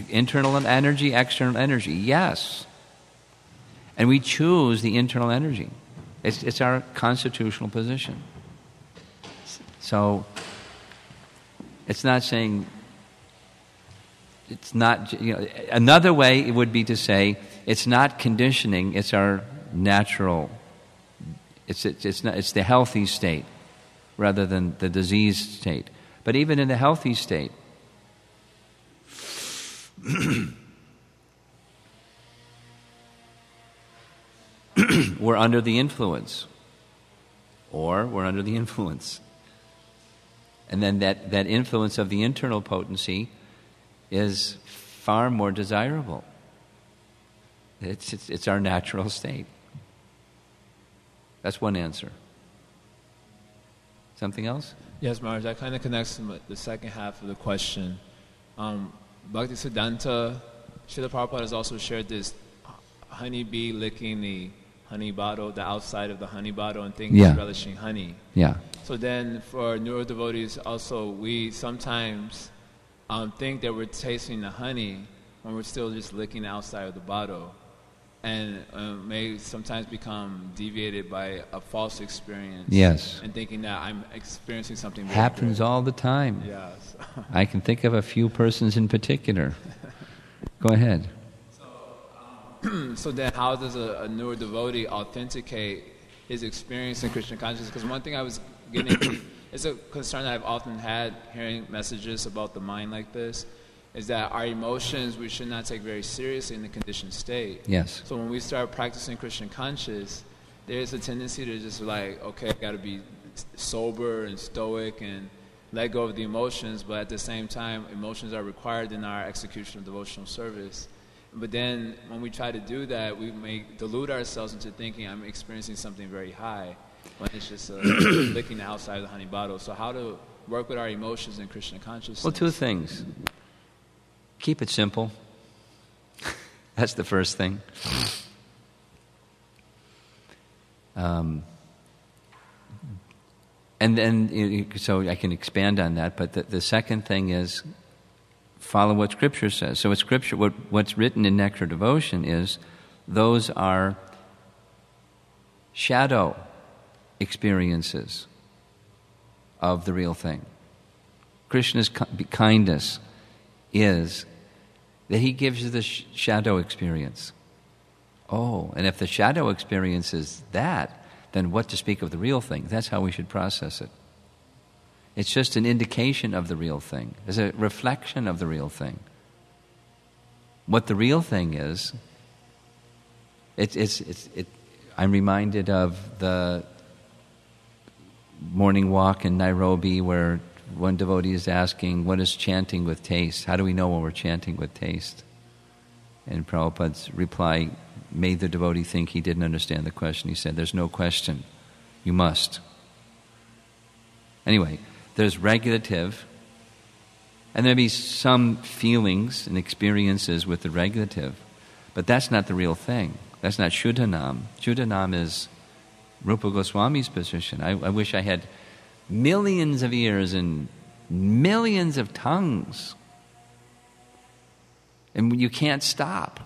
Internal energy, external energy, yes. And we choose the internal energy. It's our constitutional position. So it's not saying, it's not, you know, another way it would be to say it's not conditioning, it's our natural, it's the healthy state rather than the diseased state. But even in the healthy state, we're under the influence. Or we're under the influence. And then that influence of the internal potency is far more desirable. It's our natural state. That's one answer. Something else? Yes, Maharaj, that kind of connects to the second half of the question. Bhaktisiddhanta, Srila Prabhupada has also shared this honeybee licking the honey bottle, the outside of the honey bottle, and thinking it's relishing honey. Yeah. So then for neuro devotees also, we sometimes think that we're tasting the honey when we're still just licking the outside of the bottle. And may sometimes become deviated by a false experience. Yes. And thinking that I'm experiencing something very happens good. all the time. Yes. I can think of a few persons in particular. Go ahead. So then how does a newer devotee authenticate his experience in Krishna consciousness? Because one thing I was getting, it's a concern that I've often had hearing messages about the mind like this, is that our emotions we should not take very seriously in the conditioned state. Yes. So when we start practicing Krishna conscious, there's a tendency to just like, okay, I got to be sober and stoic and let go of the emotions, but at the same time, emotions are required in our execution of devotional service. But then when we try to do that, we may delude ourselves into thinking I'm experiencing something very high when it's just licking the outside of the honey bottle. So how to work with our emotions in Krishna consciousness? Well, two things. Keep it simple. That's the first thing. And then, so I can expand on that, but the second thing is follow what Scripture says. So what's written in Nectar Devotion is those are shadow experiences of the real thing. Krishna's kindness is that he gives you the shadow experience. Oh, and if the shadow experience is that, then what to speak of the real thing? That's how we should process it. It's just an indication of the real thing. It's a reflection of the real thing. What the real thing is, I'm reminded of the morning walk in Nairobi where one devotee is asking, what is chanting with taste? How do we know when we're chanting with taste? And Prabhupada's reply made the devotee think he didn't understand the question. He said, there's no question. You must. Anyway, there's regulative, and there'll be some feelings and experiences with the regulative, but that's not the real thing. That's not Shuddhanam. Shuddhanam is Rupa Goswami's position. I wish I had millions of years in millions of tongues. And you can't stop.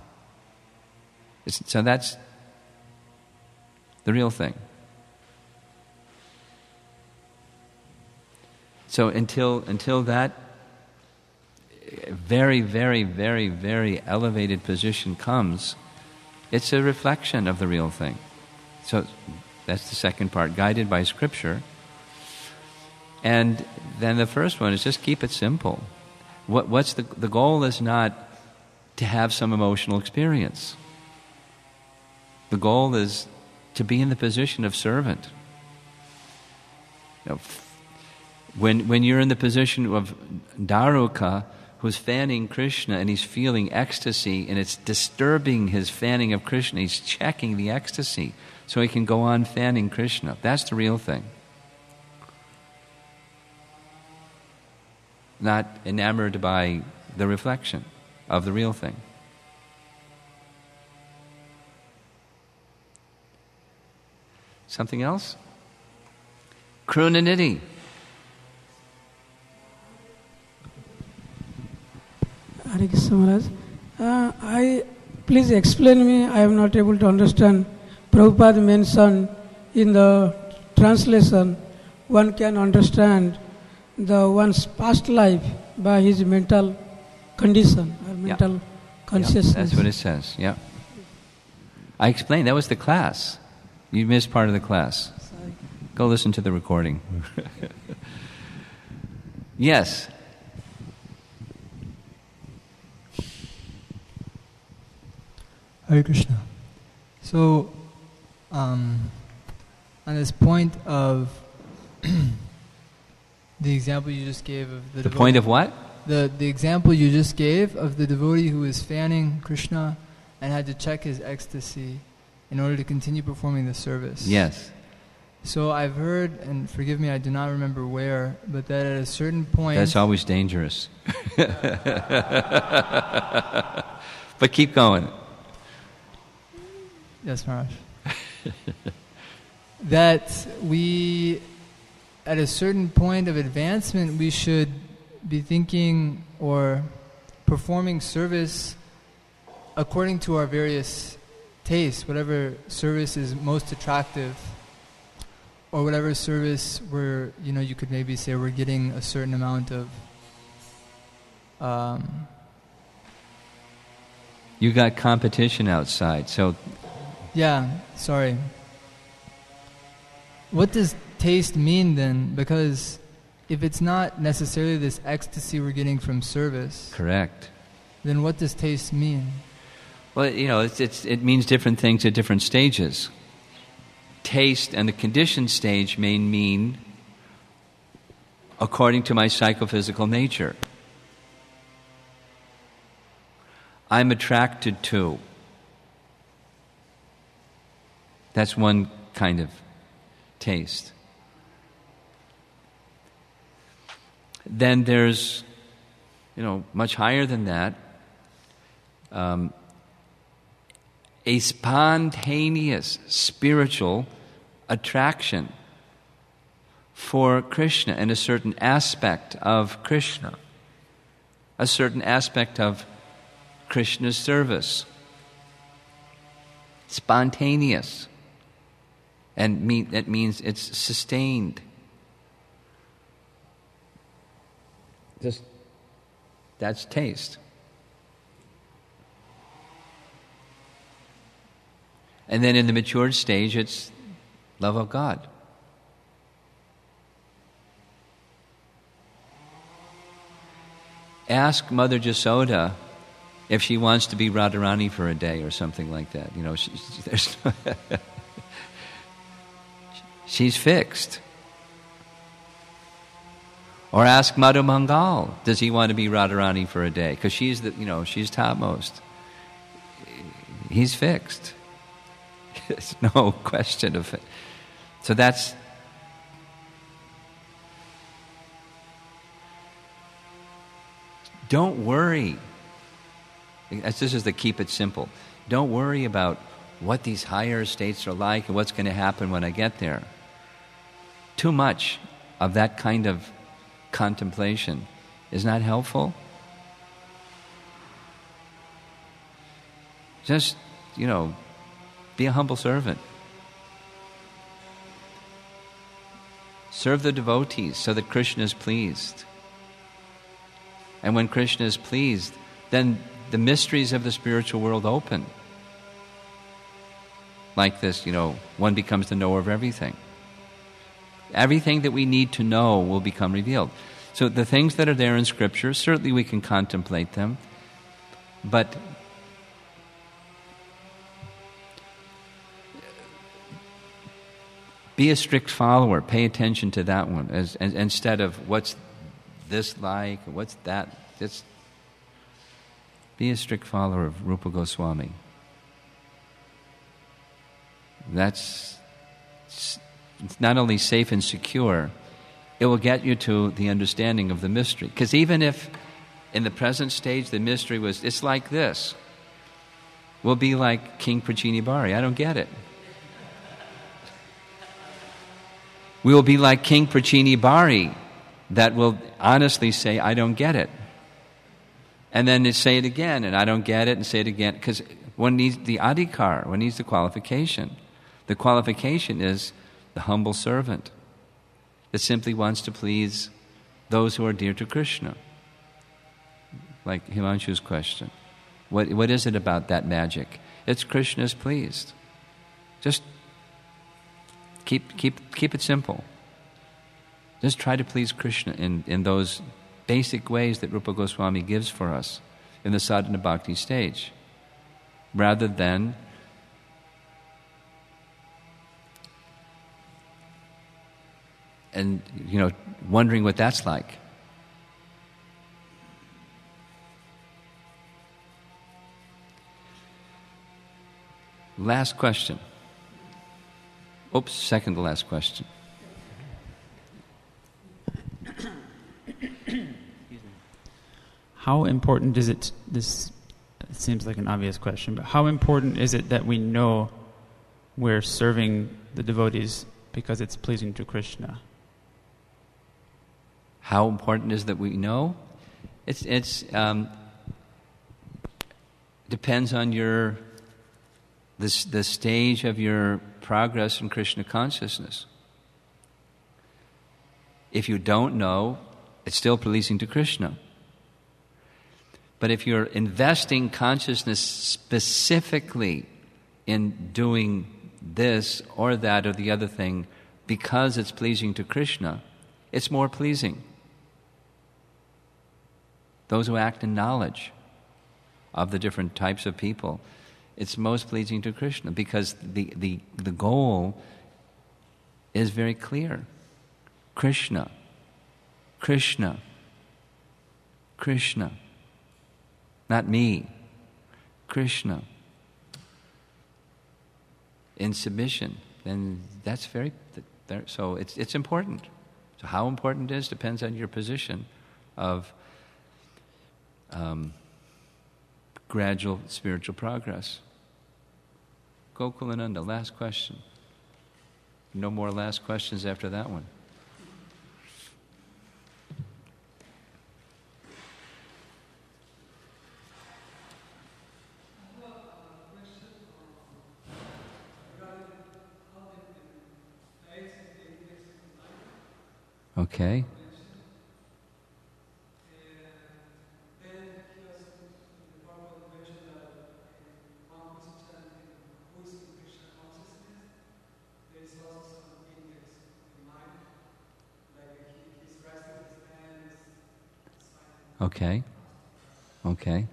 So that's the real thing. So until that very, very, very, very elevated position comes, it's a reflection of the real thing. So that's the second part, guided by Scripture. And then the first one is just keep it simple. What's the goal is not to have some emotional experience. The goal is to be in the position of servant. You know, when you're in the position of Daruka, who's fanning Krishna and he's feeling ecstasy and it's disturbing his fanning of Krishna, he's checking the ecstasy so he can go on fanning Krishna. That's the real thing. Not enamored by the reflection of the real thing. Something else? Krunanidhi. Hare Krishna Maharaj. Please explain me, I am not able to understand. Prabhupada mentioned in the translation, one can understand the one's past life by his mental condition or mental consciousness. That's what it says, yeah. I explained, that was the class. You missed part of the class. Sorry. Go listen to the recording. Yes. Hare Krishna. So, on this point of the example you just gave of the point of what? The example you just gave of the devotee who was fanning Krishna and had to check his ecstasy in order to continue performing the service. Yes. So I've heard, and forgive me, I do not remember where, but that at a certain point... That's always dangerous. But keep going. Yes, Maharaj. That we, at a certain point of advancement, we should be thinking or performing service according to our various tastes, whatever service is most attractive, or whatever service where, you could maybe say we're getting a certain amount of You got competition outside, so... Yeah, sorry. What does taste mean then? Because if it's not necessarily this ecstasy we're getting from service... Correct. Then what does taste mean? Well, it means different things at different stages. Taste and the conditioned stage may mean according to my psychophysical nature. I'm attracted to. That's one kind of taste. Then there's, much higher than that, a spontaneous spiritual attraction for Krishna and a certain aspect of Krishna, a certain aspect of Krishna's service. Spontaneous. And that means it's sustained. That's taste. And then in the matured stage, it's love of God. Ask Mother Jasoda if she wants to be Radharani for a day or something like that. She's fixed. Or ask Madhu Mangal, does he want to be Radharani for a day? Because she's she's topmost. He's fixed. There's no question of it. So that's... Don't worry. This is the keep it simple. Don't worry about what these higher states are like and what's going to happen when I get there. Too much of that kind of contemplation is not helpful? Just, be a humble servant. Serve the devotees so that Krishna is pleased. And when Krishna is pleased, then the mysteries of the spiritual world open. Like this, one becomes the knower of everything. Everything that we need to know will become revealed. So the things that are there in Scripture, certainly we can contemplate them, but be a strict follower. Pay attention to that one instead of what's this like, what's that. Just be a strict follower of Rupa Goswami. That's not only safe and secure, it will get you to the understanding of the mystery. Because even if in the present stage the mystery it's like this, we'll be like King Prachini Bari. I don't get it. We will be like King Prachini Bari that will honestly say, I don't get it. And then say it again, and I don't get it, and say it again. Because one needs the adhikar, one needs the qualification. The qualification is the humble servant that simply wants to please those who are dear to Krishna. Like Himanshu's question. What is it about that magic? It's Krishna is pleased. Just keep it simple. Just try to please Krishna in those basic ways that Rupa Goswami gives for us in the sadhana bhakti stage, rather than wondering what that's like. Last question. Oops, second to last question. How important is it, this seems like an obvious question, but how important is it that we know we're serving the devotees because it's pleasing to Krishna? How important is that we know? It's depends on the stage of your progress in Krishna consciousness. If you don't know, it's still pleasing to Krishna. But if you're investing consciousness specifically in doing this or that or the other thing because it's pleasing to Krishna, it's more pleasing. Those who act in knowledge of the different types of people, it's most pleasing to Krishna because the goal is very clear. Krishna, Krishna, Krishna. Not me, Krishna. In submission, then that's very. So it's important. So how important it is depends on your position of gradual spiritual progress. Gokulananda, last question. No more last questions after that one. Okay. Okay. Okay.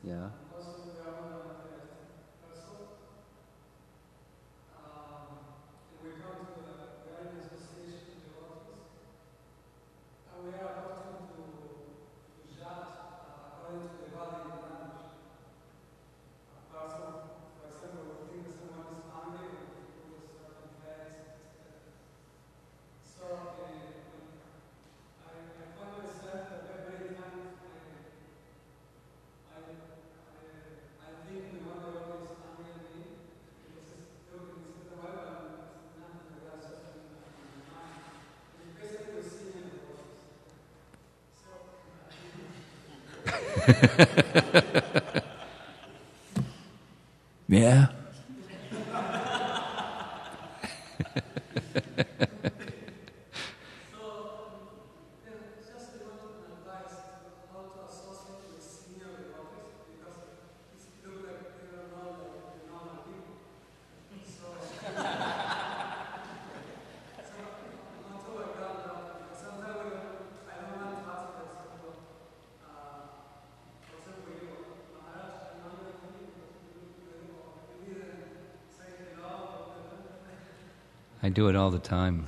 Yeah. Yeah? I do it all the time.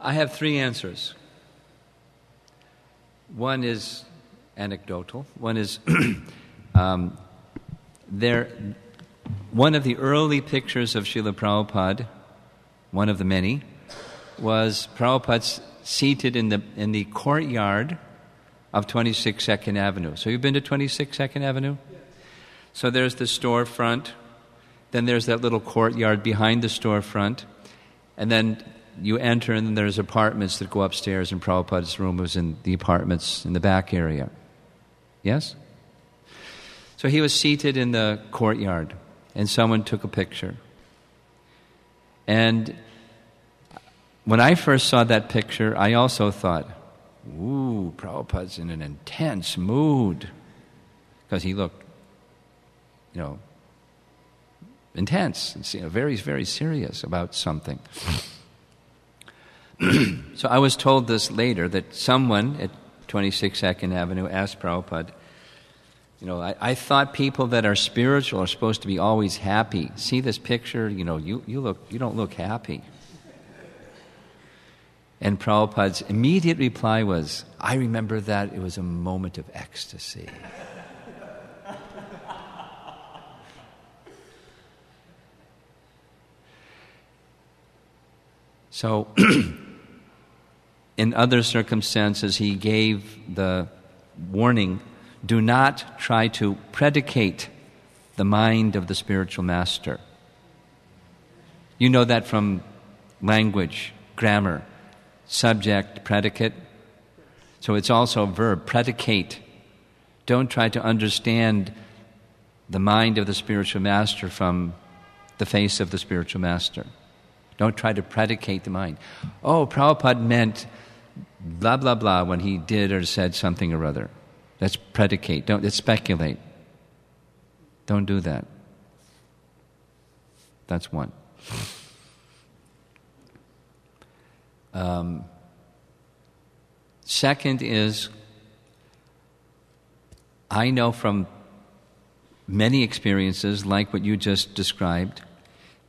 I have three answers. One is anecdotal. One is one of the early pictures of Srila Prabhupada, one of the many, was Prabhupada seated in the courtyard of 26 Second Avenue. So you've been to 26 Second Avenue? Yes. So there's the storefront, then there's that little courtyard behind the storefront, and then you enter and then there's apartments that go upstairs, and Prabhupada's room was in the apartments in the back area. Yes? So he was seated in the courtyard, and someone took a picture. And when I first saw that picture, I also thought, ooh, Prabhupada's in an intense mood. Because he looked, intense, very, very serious about something. So I was told this later, that someone at 26 Second Avenue asked Prabhupada, I thought people that are spiritual are supposed to be always happy. See this picture, you don't look happy. And Prabhupada's immediate reply was, I remember that it was a moment of ecstasy. So, in other circumstances, he gave the warning, do not try to predicate the mind of the spiritual master. You know that from language, grammar, subject, predicate. So it's also a verb, predicate. Don't try to understand the mind of the spiritual master from the face of the spiritual master. Don't try to predicate the mind. Oh, Prabhupada meant blah, blah, blah when he did or said something or other. That's predicate. Let's speculate. Don't do that. That's one. Second is, I know from many experiences, like what you just described,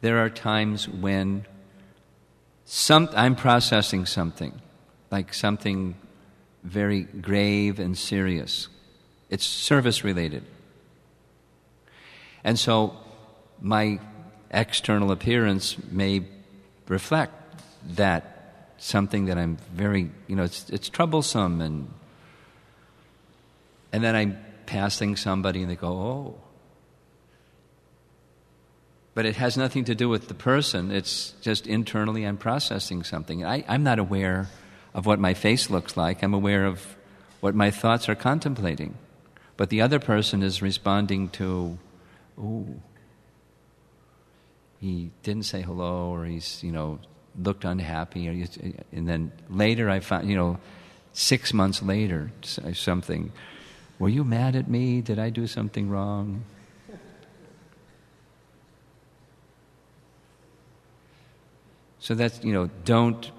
there are times when I'm processing something, like something very grave and serious. It's service-related. And so my external appearance may reflect that, something that I'm very, it's troublesome, and then I'm passing somebody and they go, oh. But it has nothing to do with the person. It's just internally I'm processing something. I'm not aware of what my face looks like. I'm aware of what my thoughts are contemplating. But the other person is responding to, ooh, he didn't say hello, or he's, looked unhappy. And then later I found, 6 months later, something, were you mad at me? Did I do something wrong? So that's, don't,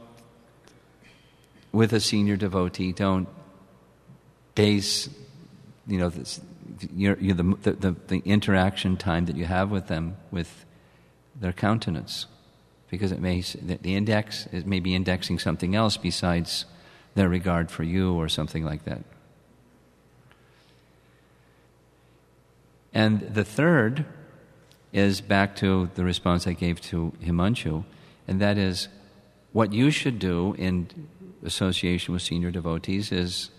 with a senior devotee, don't base, the interaction time that you have with them with their countenance, because it may be indexing something else besides their regard for you or something like that. And the third is back to the response I gave to Himanshu, and that is, what you should do in association with senior devotees is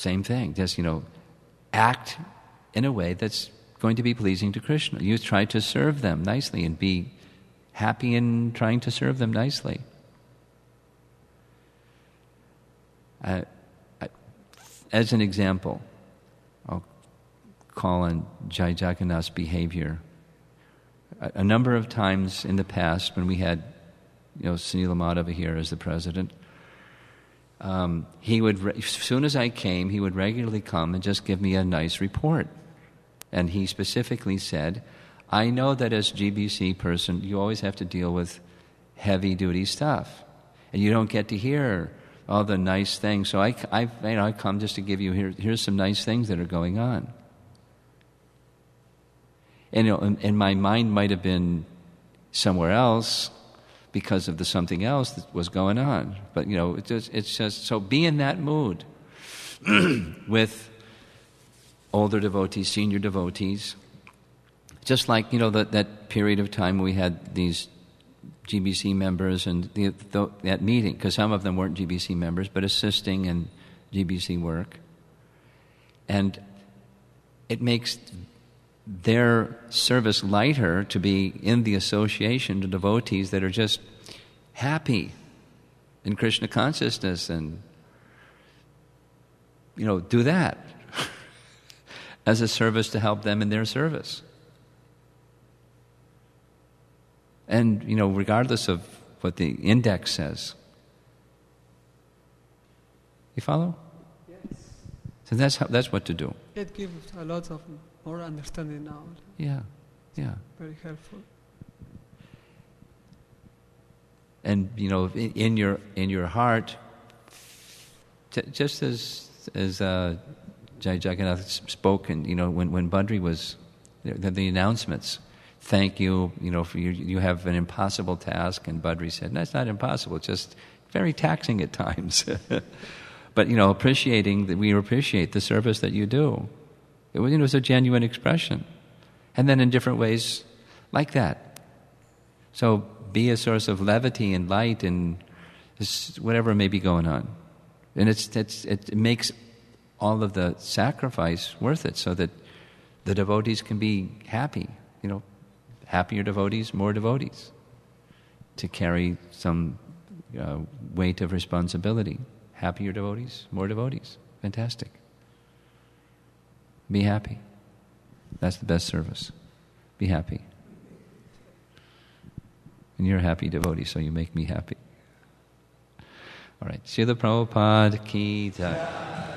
same thing. Just, act in a way that's going to be pleasing to Krishna. You try to serve them nicely and be happy in trying to serve them nicely. As an example, I'll call on Jai Jagannath's behavior. A number of times in the past, when we had, Sunila Madhava here as the president, he would, as soon as I came, he would regularly come and just give me a nice report. And he specifically said, I know that as GBC person, you always have to deal with heavy-duty stuff. And you don't get to hear all the nice things. So I come just to give you, here's some nice things that are going on. And my mind might have been somewhere else because of the something else that was going on. But, it's just, so be in that mood with older devotees, senior devotees. Just like, that period of time we had these GBC members and that meeting, because some of them weren't GBC members, but assisting in GBC work. And it makes their service lighter to be in the association to devotees that are just happy in Krishna consciousness, and do that as a service to help them in their service. And regardless of what the index says. You follow? Yes. So that's what to do. It gives a lot of more understanding now. Yeah. Very helpful. And in your heart, just as Jai Jagannath spoke, and when Badri was the announcements. Thank you, for you have an impossible task, and Badri said, "No, it's not impossible. It's just very taxing at times." But appreciating that we appreciate the service that you do. It was a genuine expression, and then in different ways, like that. So be a source of levity and light and whatever may be going on, and it makes all of the sacrifice worth it, so that the devotees can be happy. Happier devotees, more devotees, to carry some weight of responsibility. Happier devotees, more devotees. Fantastic. Be happy. That's the best service. Be happy. And you're a happy devotee, so you make me happy. All right. Srila Prabhupada ki jai.